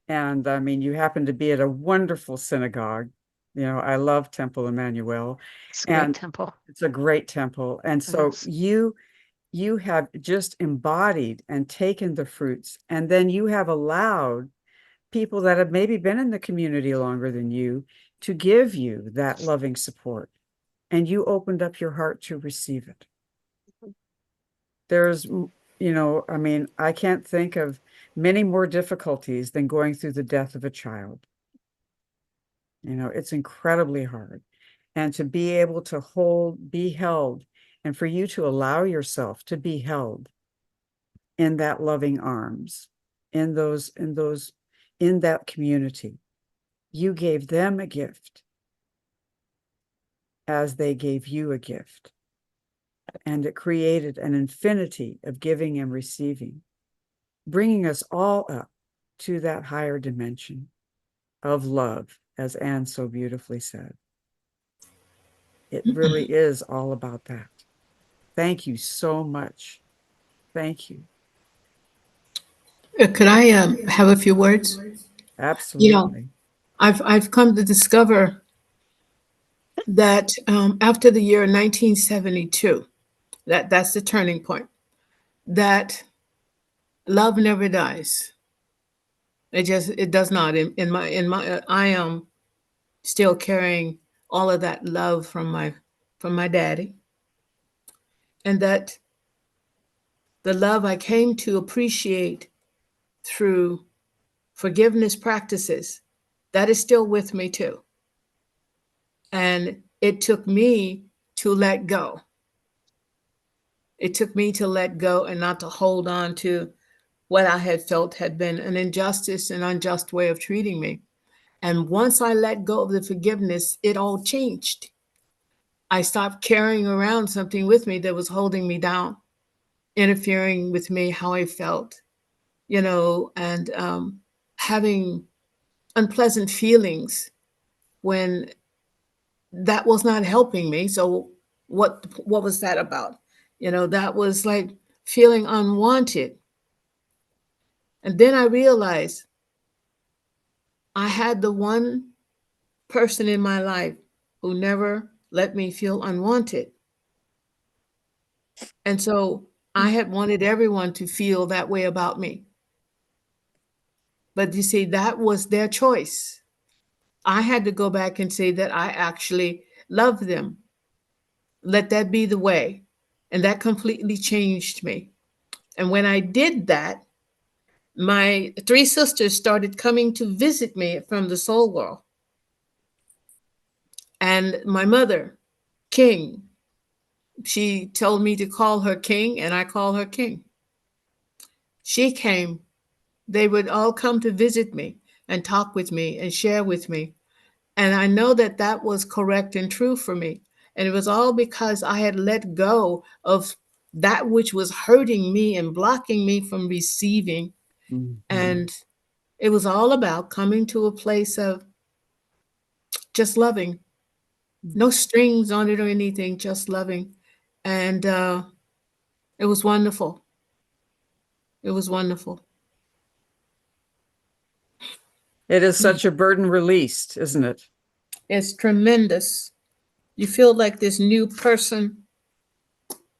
And I mean, you happen to be at a wonderful synagogue. You know, I love Temple Emmanuel, It's a great and temple. it's a great temple. And It so is. you have just embodied and taken the fruits, and then you have allowed people that have maybe been in the community longer than you to give you that loving support. And you opened up your heart to receive it. There's I mean, I can't think of many more difficulties than going through the death of a child. It's incredibly hard. And to be able to be held, and for you to allow yourself to be held in that loving arms, in that community. You gave them a gift as they gave you a gift. And it created an infinity of giving and receiving, bringing us all up to that higher dimension of love, as Anne so beautifully said. It really is all about that. Thank you so much. Thank you. Could I have a few words? You know, Absolutely. I've come to discover that after the year 1972, that's the turning point. That love never dies. It does not. I am still carrying all of that love from my daddy, and that the love I came to appreciate through forgiveness practices, that is still with me too. And it took me to let go. It took me to let go and not to hold on to what I had felt had been an injustice, an unjust way of treating me. And once I let go of the forgiveness, it all changed. I stopped carrying around something with me that was holding me down, interfering with me, how I felt, and having unpleasant feelings when that was not helping me. So what was that about? That was like feeling unwanted. And then I realized I had the one person in my life who never let me feel unwanted. And so I had wanted everyone to feel that way about me. But you see, that was their choice. I had to go back and say that I actually love them. Let that be the way. And that completely changed me. And when I did that, my three sisters started coming to visit me from the soul world. And my mother, King, she told me to call her King, and I call her King. She came. They would all come to visit me and talk with me and share with me. And I know that that was correct and true for me. And it was all because I had let go of that which was hurting me and blocking me from receiving. Mhm. And it was all about coming to a place of just loving, no strings on it or anything, just loving. And it was wonderful. It was wonderful. It is such a burden released, isn't it? It's tremendous. You feel like this new person.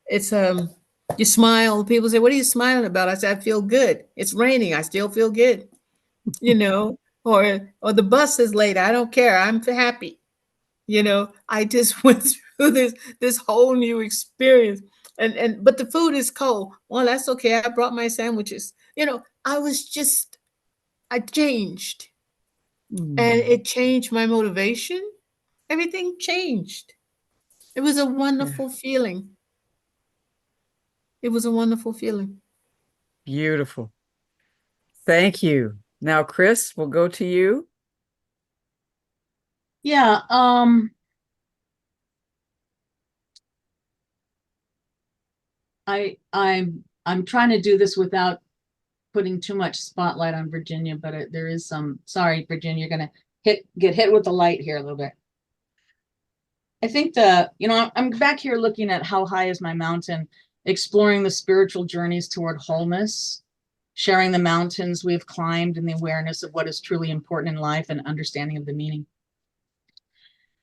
It's you smile. People say, "What are you smiling about?" I say, "I feel good. It's raining. I still feel good." Or the bus is late. I don't care. I'm happy. I just went through this whole new experience. And but the food is cold. Well, that's okay. I brought my sandwiches. I changed. And it changed my motivation. Everything changed. It was a wonderful feeling. It was a wonderful feeling. Beautiful. Thank you. Now, Chris, we'll go to you. Yeah, I'm trying to do this without putting too much spotlight on Virginia, but there is some. Sorry, Virginia, you're gonna get hit with the light here a little bit. I think I'm back here looking at how high is my mountain, exploring the spiritual journeys toward wholeness, sharing the mountains we've climbed and the awareness of what is truly important in life and understanding of the meaning.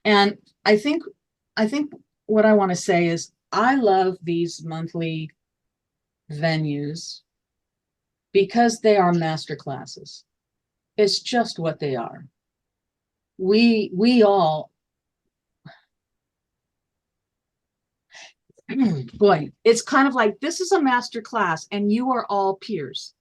And I think what I want to say is I love these monthly venues because they are master classes. It's just what they are. We all boy, it's kind of like this is a master class and you are all peers.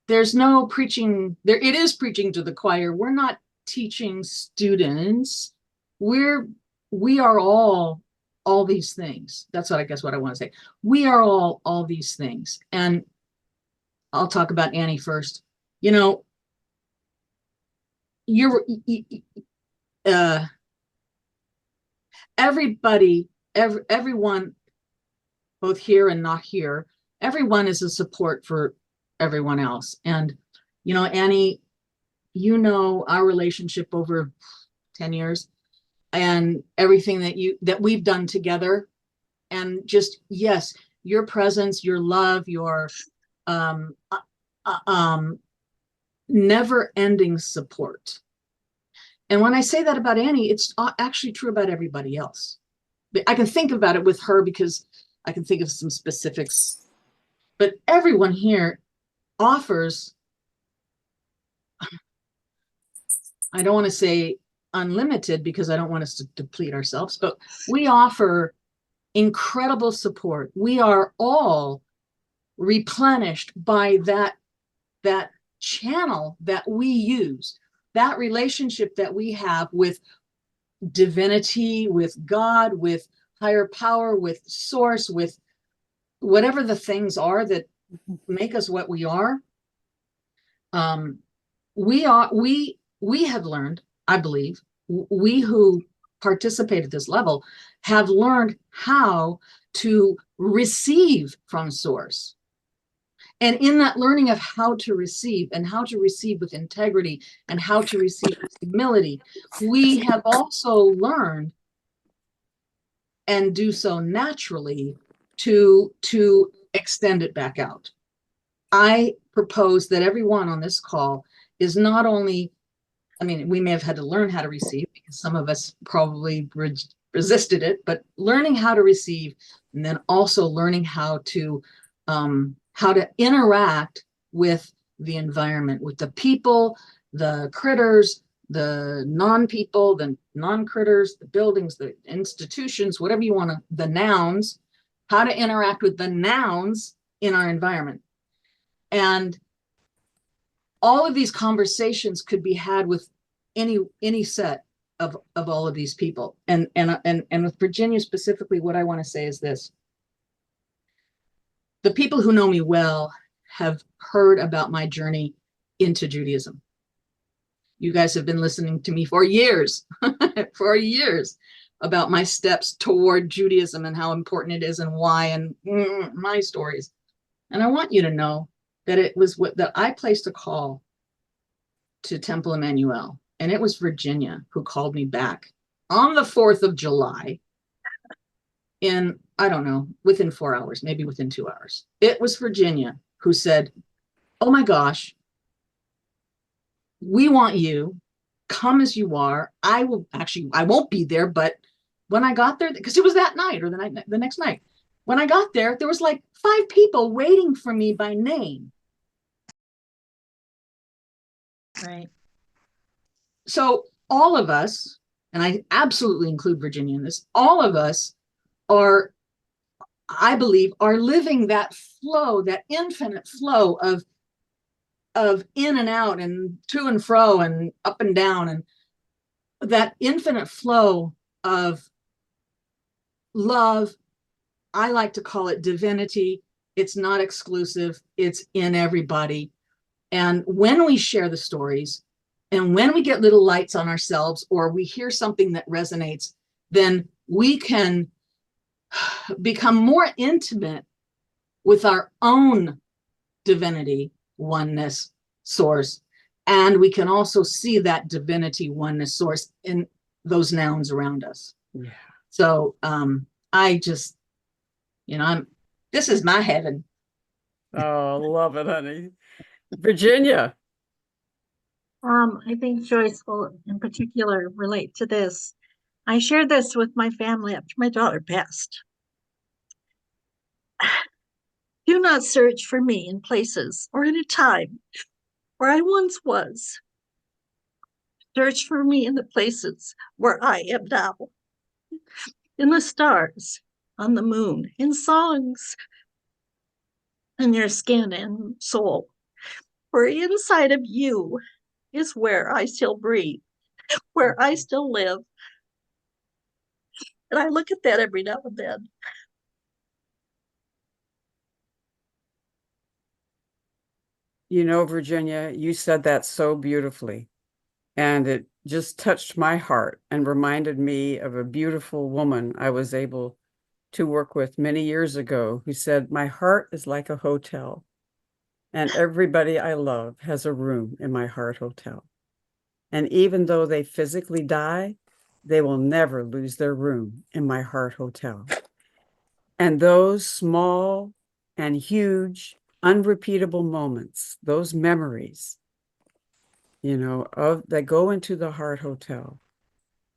There's no preaching there. It is preaching to the choir. We're not teaching students. We are all these things. That's what I guess what I want to say. We are all these things. And I'll talk about Annie first. You know, everyone, both here and not here, everyone is a support for everyone else. And, you know, Annie, you know, our relationship over 10 years and everything that we've done together. And just, yes, your presence, your love, your never ending support. And when I say that about Annie, it's actually true about everybody else. I can think about it with her because I can think of some specifics, but everyone here offers, I don't want to say unlimited because I don't want us to deplete ourselves, but we offer incredible support. We are all replenished by that channel that we use, that relationship that we have with divinity, with God, with higher power, with source, with whatever the things are that make us what we are. We have learned, I believe, we who participate at this level have learned how to receive from source. And in that learning of how to receive and how to receive with integrity and how to receive with humility, we have also learned and do so naturally to extend it back out. I propose that everyone on this call is not only, I mean, we may have had to learn how to receive because some of us probably resisted it, but learning how to receive and then also learning how to interact with the environment, with the people, the critters, the non-people, the non-critters, the buildings, the institutions, whatever you want to, the nouns, how to interact with the nouns in our environment. And all of these conversations could be had with any set of all of these people. And with Virginia specifically, what I want to say is this. The people who know me well have heard about my journey into Judaism. You guys have been listening to me for years, for years, about my steps toward Judaism and how important it is and why and my stories. And I want you to know that it was that I placed a call to Temple Emmanuel, and it was Virginia who called me back on the 4th of July in, I don't know, within 4 hours, maybe within 2 hours. It was Virginia who said, oh my gosh, we want you, come as you are. I won't be there, but when I got there, because it was that night or the next night, when I got there, there was like 5 people waiting for me by name. Right. So all of us, and I absolutely include Virginia in this, all of us are, I believe, are living that flow, that infinite flow of in and out and to and fro and up and down, and that infinite flow of love. I like to call it divinity. It's not exclusive. It's in everybody. And when we share the stories and when we get little lights on ourselves or we hear something that resonates, then we can become more intimate with our own divinity, oneness, source. And we can also see that divinity, oneness, source in those nouns around us. Yeah. So I just, this is my heaven. Oh, love it, honey. Virginia. I think Joyce will in particular relate to this. I shared this with my family after my daughter passed. Do not search for me in places or in a time where I once was. Search for me in the places where I am now, in the stars, on the moon in songs in your skin and soul. For inside of you is where I still breathe, where I still live. And I look at that every now and then. You know, Virginia, you said that so beautifully, and it just touched my heart and reminded me of a beautiful woman I was able to work with many years ago who said, "My heart is like a hotel, and everybody I love has a room in my heart hotel. And even though they physically die, they will never lose their room in my heart hotel." And those small and huge, unrepeatable moments, those memories, you know, of that go into the heart hotel,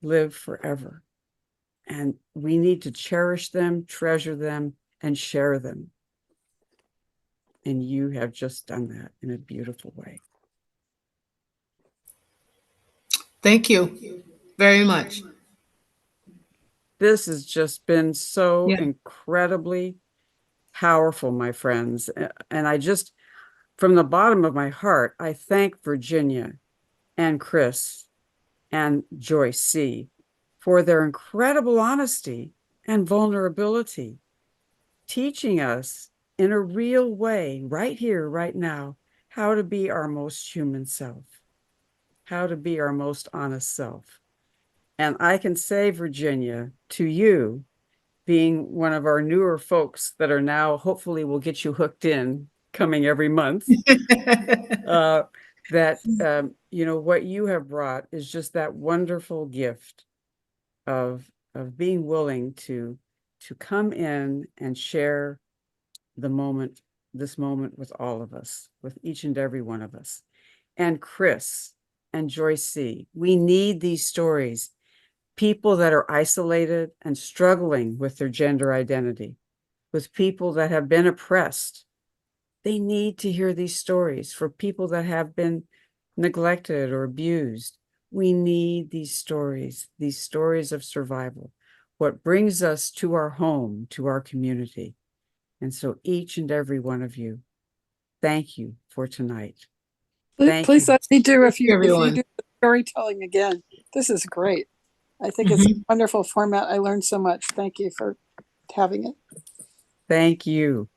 live forever. And we need to cherish them, treasure them, and share them. And you have just done that in a beautiful way. Thank you very much. This has just been so Yeah. incredibly powerful, my friends. And I just, from the bottom of my heart, I thank Virginia and Chris and Joyce C for their incredible honesty and vulnerability, teaching us in a real way, right here, right now, how to be our most human self, how to be our most honest self. And I can say, Virginia, to you, being one of our newer folks that are now, hopefully will get you hooked in coming every month, that, you know, what you have brought is just that wonderful gift of being willing to come in and share the moment, this moment with all of us, with each and every one of us. And Chris and Joyce C, we need these stories. People that are isolated and struggling with their gender identity, with people that have been oppressed, they need to hear these stories. For people that have been neglected or abused, we need these stories of survival, what brings us to our home, to our community. And so each and every one of you, thank you for tonight. Thank Please you. let me do if you Everyone. do the storytelling again. This is great. I think it's a wonderful format. I learned so much. Thank you for having it. Thank you.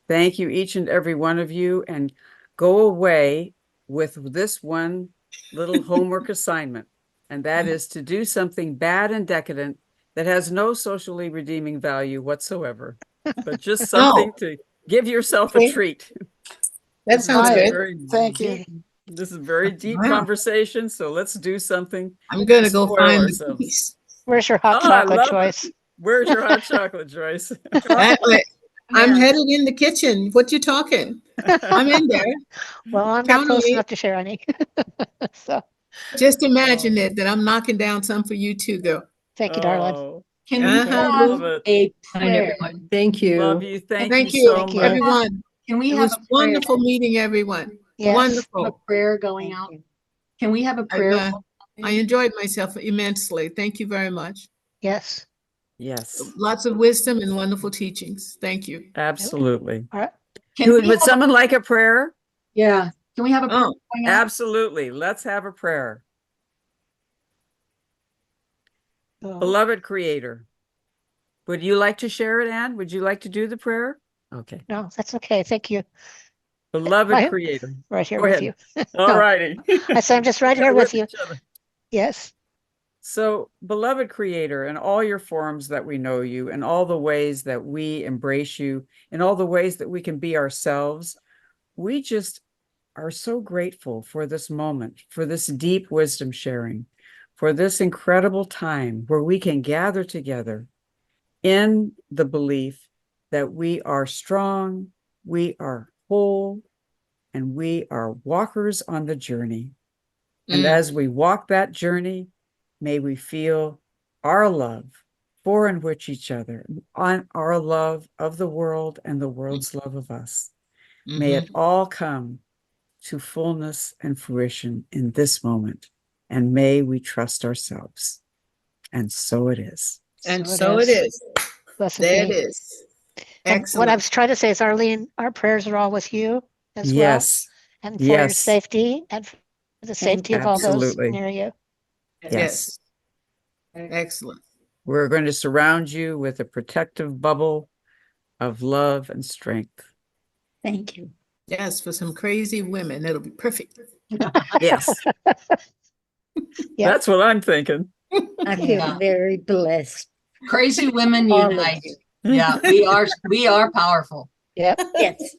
Thank you, each and every one of you, and go away with this one little homework assignment, and that is to do something bad and decadent that has no socially redeeming value whatsoever, but just something to give yourself a Okay. treat. That sounds Hi. good. Thank you. This is a very deep Wow. conversation, so let's do something. I'm gonna to go spoil find the ourselves. cookies. Where's your hot Oh, I chocolate love it. choice? Where's your hot chocolate, Joyce? I'm headed in the kitchen. What you talking? I'm in there. Well, I'm not Count close on me. enough to share any. So, Just imagine it, that I'm knocking down some for you too, girl. thank you, darling. Oh, Can we Uh-huh. have love it. a Night, prayer? everyone. Thank you. Love you. Thank Thank you you, so Thank you. much. everyone. Can we It have was a prayer? wonderful meeting everyone. Yes. A Wonderful. prayer going Thank out? you. Can we have a I, prayer? uh, I enjoyed myself immensely. Thank you very much. Yes. Yes, Lots of wisdom and wonderful teachings. Thank you. absolutely. All right. Can we Would have someone like a prayer? yeah. Can we have a prayer Oh, going out? Absolutely. Let's have a prayer. So, Beloved Creator, would you like to share it, Anne? Would you like to do the prayer? Okay. no, that's okay. Thank you. Beloved Right, Creator. right here Go with ahead. you. All No, righty. I said I'm just right here with you. each other. Yes. So, beloved Creator, in all your forms that we know you, in all the ways that we embrace you, in all the ways that we can be ourselves, we just are so grateful for this moment, for this deep wisdom sharing, for this incredible time where we can gather together in the belief that we are strong, we are whole, and we are walkers on the journey. And as we walk that journey, may we feel our love for and with each other, on our love of the world and the world's love of us. May it all come to fullness and fruition in this moment. And may we trust ourselves. And so it is. And So it so it is. is. Blessed There it be. is. And what I Excellent. was trying to say is, Arlene, our prayers are all with you as well, Yes, and for your yes. safety and for the safety of all those Absolutely. near you. Yes. Excellent. We're going to surround you with a protective bubble of love and strength. Thank you. Yes, for some crazy women, it'll be perfect. Yes. Yeah. That's what I'm thinking. I feel Yeah. very blessed. Crazy women All of unite. you. Yeah, we are powerful. Yep. Yes.